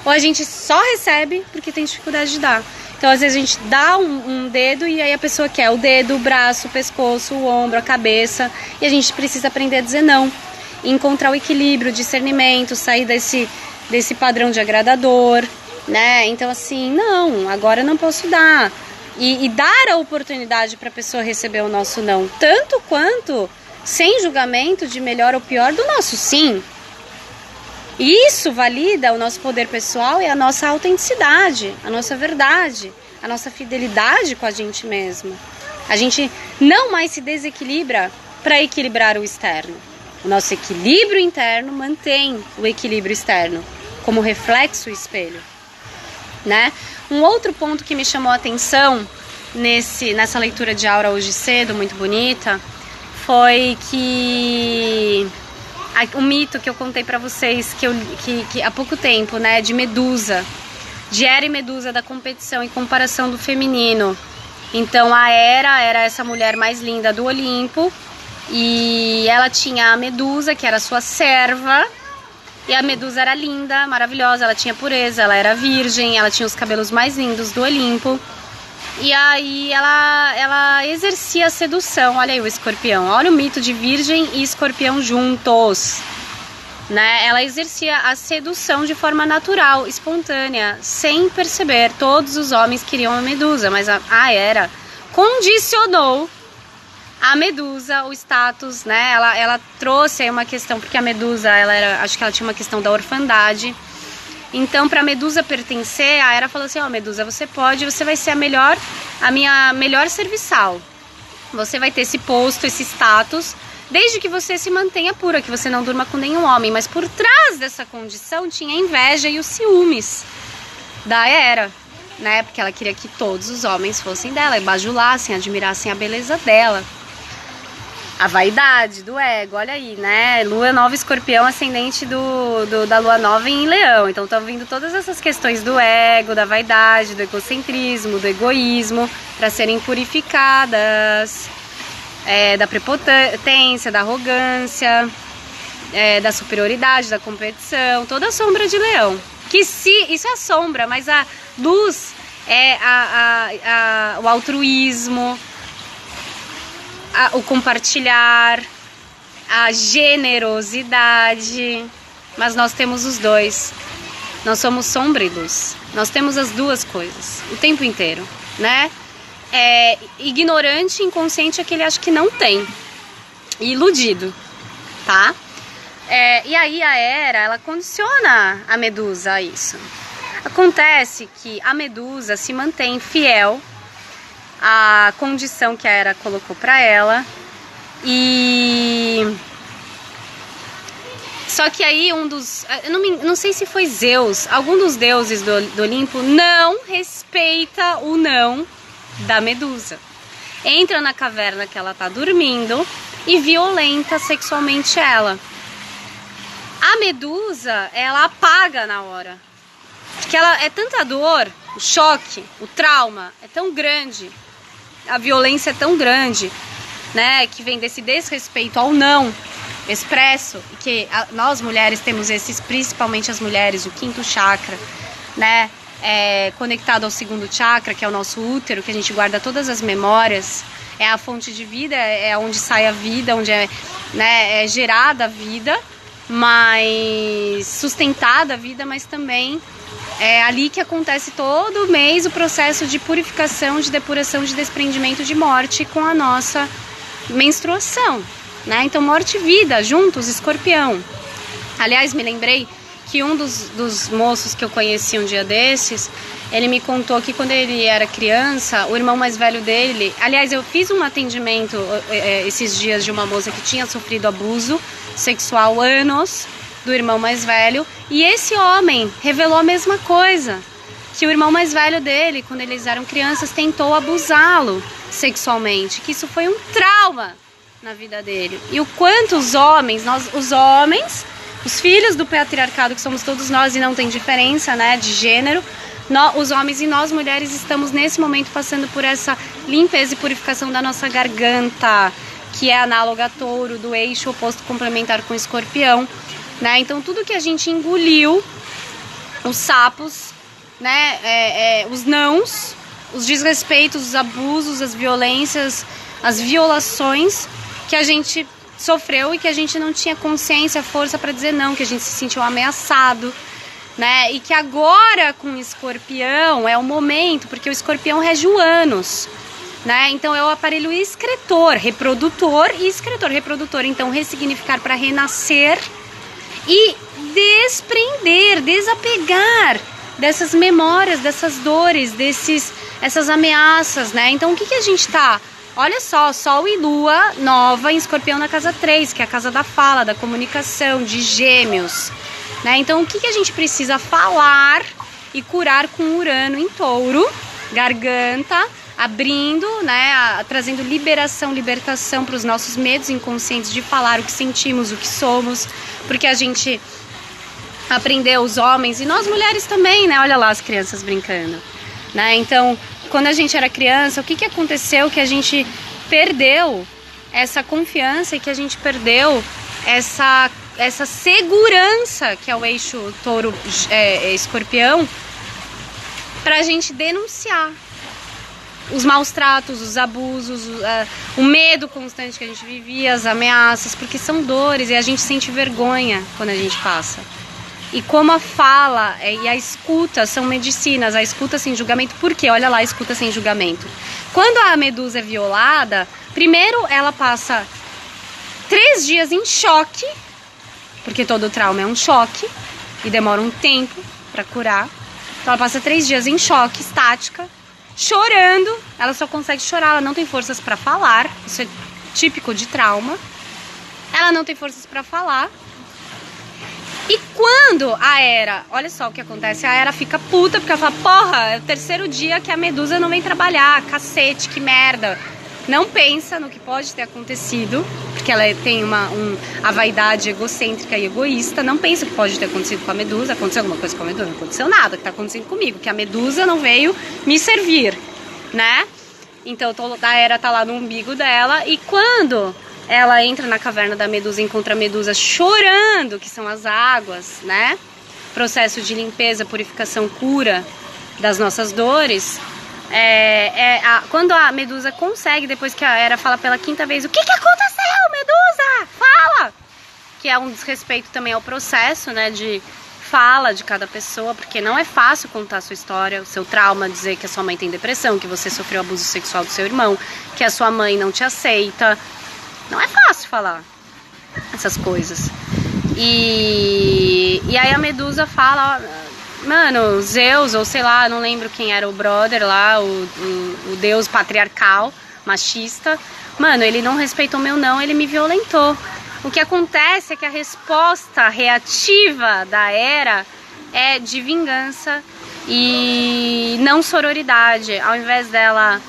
Ou a gente só recebe porque tem dificuldade de dar. Então, às vezes, a gente dá um dedo e aí a pessoa quer o dedo, o braço, o pescoço, o ombro, a cabeça. E a gente precisa aprender a dizer não. E encontrar o equilíbrio, o discernimento, sair desse padrão de agradador, né? Então assim, não, agora eu não posso dar. E dar a oportunidade para a pessoa receber o nosso não, tanto quanto sem julgamento de melhor ou pior do nosso sim. E isso valida o nosso poder pessoal e a nossa autenticidade, a nossa verdade, a nossa fidelidade com a gente mesmo. A gente não mais se desequilibra para equilibrar o externo. O nosso equilíbrio interno mantém o equilíbrio externo como reflexo e espelho, né? Um outro ponto que me chamou a atenção nessa leitura de aura hoje cedo, muito bonita, foi que o mito que eu contei pra vocês que há pouco tempo, né, de Medusa, de Hera e Medusa, da competição e comparação do feminino. Então a Hera era essa mulher mais linda do Olimpo e ela tinha a Medusa, que era sua serva. E a Medusa era linda, maravilhosa, ela tinha pureza, ela era virgem, ela tinha os cabelos mais lindos do Olimpo. E aí ela exercia a sedução, olha aí o escorpião, olha o mito de virgem e escorpião juntos, né? Ela exercia a sedução de forma natural, espontânea, sem perceber. Todos os homens queriam a Medusa, mas a Hera condicionou a Medusa, o status, né? Ela trouxe aí uma questão, porque a Medusa, acho que ela tinha uma questão da orfandade. Então, para a Medusa pertencer, a Hera falou assim: ó, Medusa, você vai ser a minha melhor serviçal. Você vai ter esse posto, esse status, desde que você se mantenha pura, que você não durma com nenhum homem. Mas por trás dessa condição tinha a inveja e os ciúmes da Hera, né? Porque ela queria que todos os homens fossem dela, bajulassem, admirassem a beleza dela. A vaidade do ego, olha aí, né? Lua nova escorpião, ascendente da lua nova em leão. Então estão vindo todas essas questões do ego, da vaidade, do egocentrismo, do egoísmo, para serem purificadas, da prepotência, da arrogância, da superioridade, da competição, toda a sombra de leão. Isso é a sombra, mas a luz é o altruísmo, o compartilhar, a generosidade, mas nós temos os dois. Nós somos sombra e luz. Nós temos as duas coisas o tempo inteiro, né? Ignorante, inconsciente é que ele acha que não tem. Iludido, tá? E aí a Hera, ela condiciona a Medusa a isso. Acontece que a Medusa se mantém fiel a condição que a Hera colocou para ela, e só que aí eu não sei se foi Zeus, algum dos deuses do Olimpo não respeita o não da Medusa, entra na caverna que ela tá dormindo e violenta sexualmente ela. A Medusa, ela apaga na hora, porque ela é tanta dor, o choque, o trauma é tão grande, a violência é tão grande, né, que vem desse desrespeito ao não expresso, que nós mulheres temos principalmente as mulheres, o quinto chakra, né, conectado ao segundo chakra, que é o nosso útero, que a gente guarda todas as memórias, é a fonte de vida, é onde sai a vida, onde é gerada a vida, mas sustentada a vida, mas também é ali que acontece todo mês o processo de purificação, de depuração, de desprendimento, de morte com a nossa menstruação, né? Então morte e vida juntos, escorpião. Aliás, me lembrei que um dos moços que eu conheci um dia desses, ele me contou que quando ele era criança, o irmão mais velho dele... Aliás, eu fiz um atendimento esses dias de uma moça que tinha sofrido abuso sexual anos do irmão mais velho, e esse homem revelou a mesma coisa, que o irmão mais velho dele, quando eles eram crianças, tentou abusá-lo sexualmente, que isso foi um trauma na vida dele. E o quanto os homens, os filhos do patriarcado, que somos todos nós e não tem diferença, né, de gênero, os homens e nós mulheres estamos nesse momento passando por essa limpeza e purificação da nossa garganta, que é análoga a touro, do eixo oposto complementar com escorpião, né? Então tudo que a gente engoliu, os sapos, né, os nãos, os desrespeitos, os abusos, as violências, as violações que a gente sofreu e que a gente não tinha consciência, força para dizer não, que a gente se sentiu ameaçado, né? E que agora com o escorpião é o momento, porque o escorpião rege o ânus, né? Então é o aparelho excretor, reprodutor e excretor. Reprodutor, então, ressignificar para renascer e desprender, desapegar dessas memórias, dessas dores, essas ameaças, né? Então o que a gente tá? Olha só, Sol e Lua nova em Escorpião na casa 3, que é a casa da fala, da comunicação, de Gêmeos, né? Então o que a gente precisa falar e curar com Urano em Touro, garganta, abrindo, né, trazendo liberação, libertação para os nossos medos inconscientes de falar o que sentimos, o que somos, porque a gente aprendeu, os homens e nós mulheres também, né? Olha lá as crianças brincando, né? Então, quando a gente era criança, o que aconteceu? Que a gente perdeu essa confiança e que a gente perdeu essa segurança, que é o eixo Touro Escorpião, pra gente denunciar os maus tratos, os abusos, o medo constante que a gente vivia, as ameaças, porque são dores e a gente sente vergonha quando a gente passa. E como a fala e a escuta são medicinas, a escuta sem julgamento, por quê? Olha lá a escuta sem julgamento. Quando a medusa é violada, primeiro ela passa 3 dias em choque, porque todo trauma é um choque e demora um tempo para curar. Então ela passa 3 dias em choque, estática, chorando, ela só consegue chorar, ela não tem forças para falar, isso é típico de trauma. Ela não tem forças para falar. E quando a Hera, olha só o que acontece, a Hera fica puta porque ela fala, porra, é o 3º dia que a medusa não vem trabalhar, cacete, que merda. Não pensa no que pode ter acontecido, porque ela tem a vaidade egocêntrica e egoísta, não pensa o que pode ter acontecido com a medusa, aconteceu alguma coisa com a medusa, não aconteceu nada que tá acontecendo comigo, que a medusa não veio me servir, né? Então a Hera tá lá no umbigo dela e quando ela entra na caverna da medusa, encontra a medusa chorando, que são as águas, né? Processo de limpeza, purificação, cura das nossas dores. Quando a medusa consegue, depois que a Hera fala pela 5ª vez, o que aconteceu, medusa? Fala! Que é um desrespeito também ao processo, né? De fala de cada pessoa, porque não é fácil contar a sua história, o seu trauma, dizer que a sua mãe tem depressão, que você sofreu abuso sexual do seu irmão, que a sua mãe não te aceita. Não é fácil falar essas coisas. E aí a medusa fala, mano, Zeus, ou sei lá, não lembro quem era o brother lá, o deus patriarcal, machista. Mano, ele não respeitou meu não, ele me violentou. O que acontece é que a resposta reativa da Hera é de vingança e não sororidade. Ao invés dela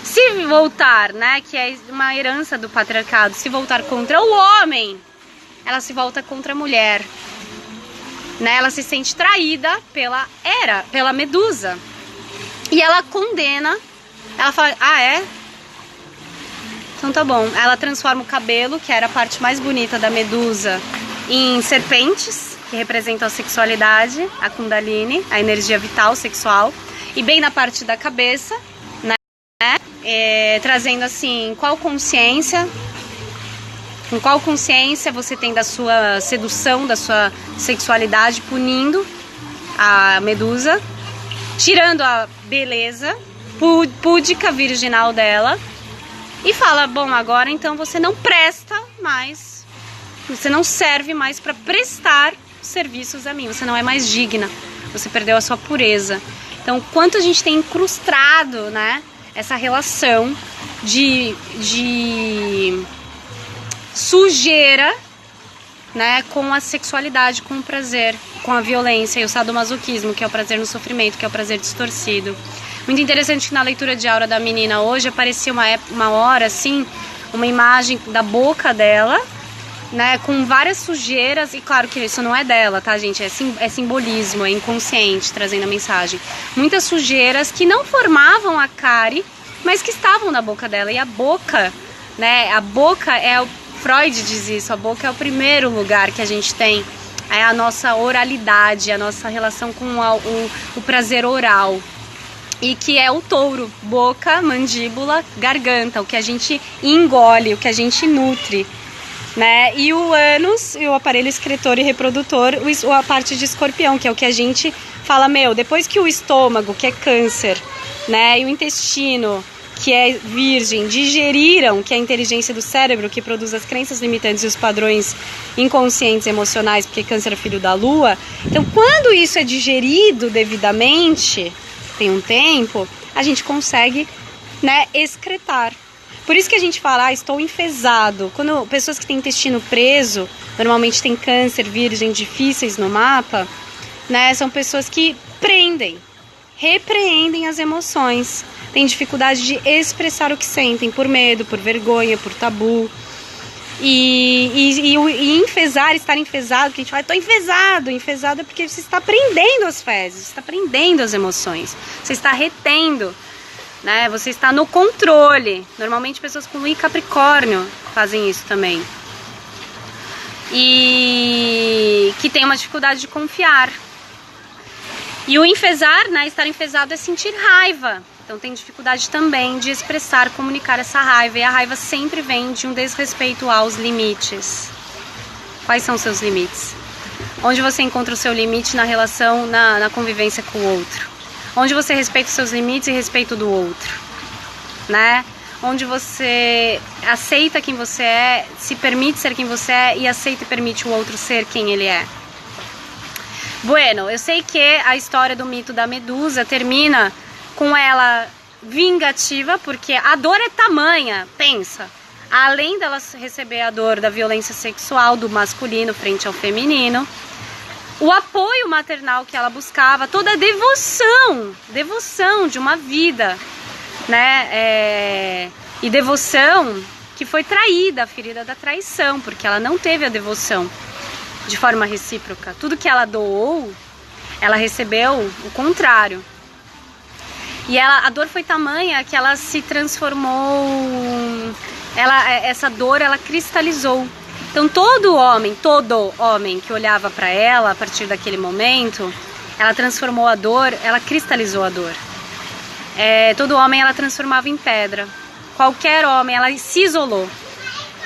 se voltar, né, que é uma herança do patriarcado, se voltar contra o homem, ela se volta contra a mulher, né? Ela se sente traída pela Hera, pela medusa, e ela condena, ela fala, ah é? Então tá bom. Ela transforma o cabelo, que era a parte mais bonita da medusa, em serpentes, que representam a sexualidade, a Kundalini, a energia vital sexual, e bem na parte da cabeça, trazendo assim, com qual consciência você tem da sua sedução, da sua sexualidade, punindo a medusa, tirando a beleza púdica, virginal dela, e fala, bom, agora então você não presta mais, você não serve mais para prestar serviços a mim, você não é mais digna, você perdeu a sua pureza. Então, quanto a gente tem incrustado, né, essa relação de sujeira, né, com a sexualidade, com o prazer, com a violência e o sadomasoquismo, que é o prazer no sofrimento, que é o prazer distorcido. Muito interessante que na leitura de aura da menina hoje aparecia uma hora assim, uma imagem da boca dela, né, com várias sujeiras, e claro que isso não é dela, tá, gente? É simbolismo, é inconsciente, trazendo a mensagem. Muitas sujeiras que não formavam a cárie, mas que estavam na boca dela. E a boca, né, a boca Freud diz isso, a boca é o primeiro lugar que a gente tem, é a nossa oralidade, a nossa relação com o prazer oral. E que é o touro, boca, mandíbula, garganta, o que a gente engole, o que a gente nutre. né? E o ânus, e o aparelho excretor e reprodutor, a parte de escorpião, que é o que a gente fala, depois que o estômago, que é câncer, né? E o intestino, que é virgem, digeriram, que é a inteligência do cérebro, que produz as crenças limitantes e os padrões inconscientes emocionais, porque câncer é filho da lua. Então, quando isso é digerido devidamente, tem um tempo, a gente consegue, né, excretar. Por isso que a gente fala, estou enfesado. Quando pessoas que têm intestino preso, normalmente têm câncer, virgem, difíceis no mapa, né, são pessoas que repreendem as emoções, têm dificuldade de expressar o que sentem, por medo, por vergonha, por tabu. E enfesar, estar enfesado, porque a gente fala, estou enfesado. Enfesado é porque você está prendendo as fezes, você está prendendo as emoções, você está retendo, né? Você está no controle. Normalmente pessoas com Lua e Capricórnio fazem isso também. E que tem uma dificuldade de confiar. E o enfesar, né, estar enfesado é sentir raiva. Então tem dificuldade também de expressar, comunicar essa raiva. E a raiva sempre vem de um desrespeito aos limites. Quais são os seus limites? Onde você encontra o seu limite na relação, na convivência com o outro? Onde você respeita os seus limites e respeito do outro, né? Onde você aceita quem você é, se permite ser quem você é e aceita e permite o outro ser quem ele é. Bueno, eu sei que a história do mito da Medusa termina com ela vingativa, porque a dor é tamanha, pensa. Além dela receber a dor da violência sexual do masculino frente ao feminino, o apoio maternal que ela buscava, toda a devoção de uma vida, né? E devoção que foi traída, a ferida da traição, porque ela não teve a devoção de forma recíproca. Tudo que ela doou, ela recebeu o contrário. E a dor foi tamanha que ela se transformou, essa dor, ela cristalizou. Então todo homem que olhava para ela a partir daquele momento, ela transformou a dor, ela cristalizou a dor. Todo homem ela transformava em pedra. Qualquer homem, ela se isolou.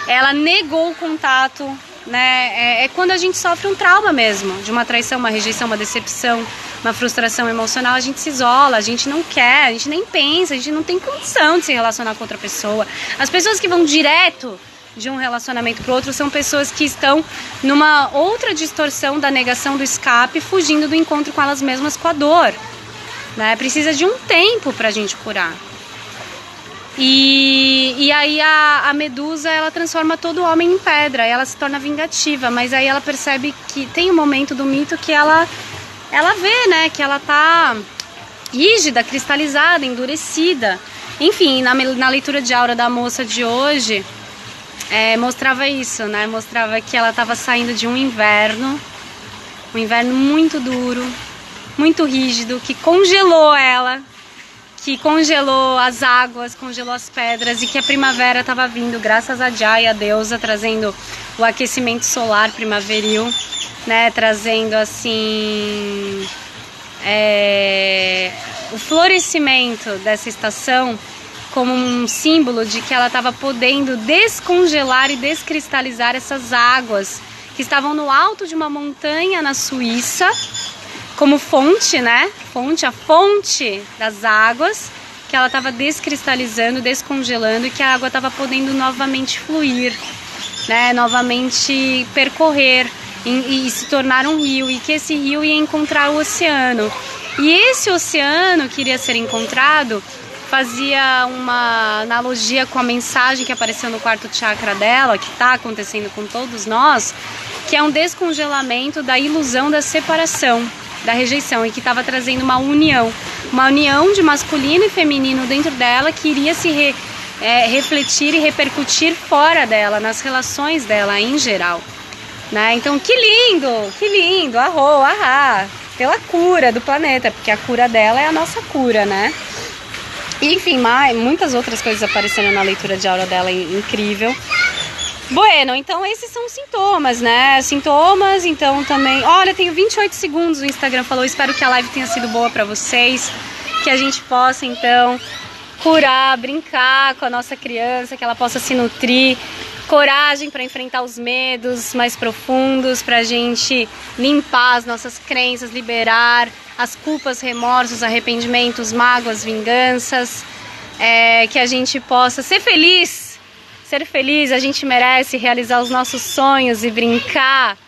Ela negou o contato, né? É quando a gente sofre um trauma mesmo, de uma traição, uma rejeição, uma decepção, uma frustração emocional, a gente se isola, a gente não quer, a gente nem pensa, a gente não tem condição de se relacionar com outra pessoa. As pessoas que vão direto de um relacionamento para o outro são pessoas que estão numa outra distorção da negação do escape, fugindo do encontro com elas mesmas, com a dor, né? Precisa de um tempo para a gente curar. E aí a Medusa, ela transforma todo homem em pedra, ela se torna vingativa, mas aí ela percebe que tem um momento do mito que ela vê, né, que ela tá rígida, cristalizada, endurecida. Enfim, na leitura de aura da moça de hoje, mostrava isso, né, mostrava que ela estava saindo de um inverno muito duro, muito rígido, que congelou ela, que congelou as águas, congelou as pedras, e que a primavera estava vindo, graças a Jaya, a deusa, trazendo o aquecimento solar primaveril, né, trazendo assim o florescimento dessa estação como um símbolo de que ela estava podendo descongelar e descristalizar essas águas que estavam no alto de uma montanha na Suíça, como fonte, né? A fonte das águas, que ela estava descristalizando, descongelando, e que a água estava podendo novamente fluir, né? Novamente percorrer e se tornar um rio, e que esse rio ia encontrar o oceano. E esse oceano que iria ser encontrado fazia uma analogia com a mensagem que apareceu no quarto chakra dela, que está acontecendo com todos nós, que é um descongelamento da ilusão da separação, da rejeição, e que estava trazendo uma união de masculino e feminino dentro dela, que iria se refletir e repercutir fora dela, nas relações dela em geral, né? Então, que lindo, ahá, pela cura do planeta, porque a cura dela é a nossa cura, né? E, enfim, muitas outras coisas apareceram na leitura de aura dela, incrível. Bueno, então esses são os sintomas, né? Sintomas, então também... Olha, tenho 28 segundos, o Instagram falou. Espero que a live tenha sido boa pra vocês, que a gente possa, então, curar, brincar com a nossa criança, que ela possa se nutrir, coragem para enfrentar os medos mais profundos, para a gente limpar as nossas crenças, liberar as culpas, remorsos, arrependimentos, mágoas, vinganças, que a gente possa ser feliz. Ser feliz, a gente merece realizar os nossos sonhos e brincar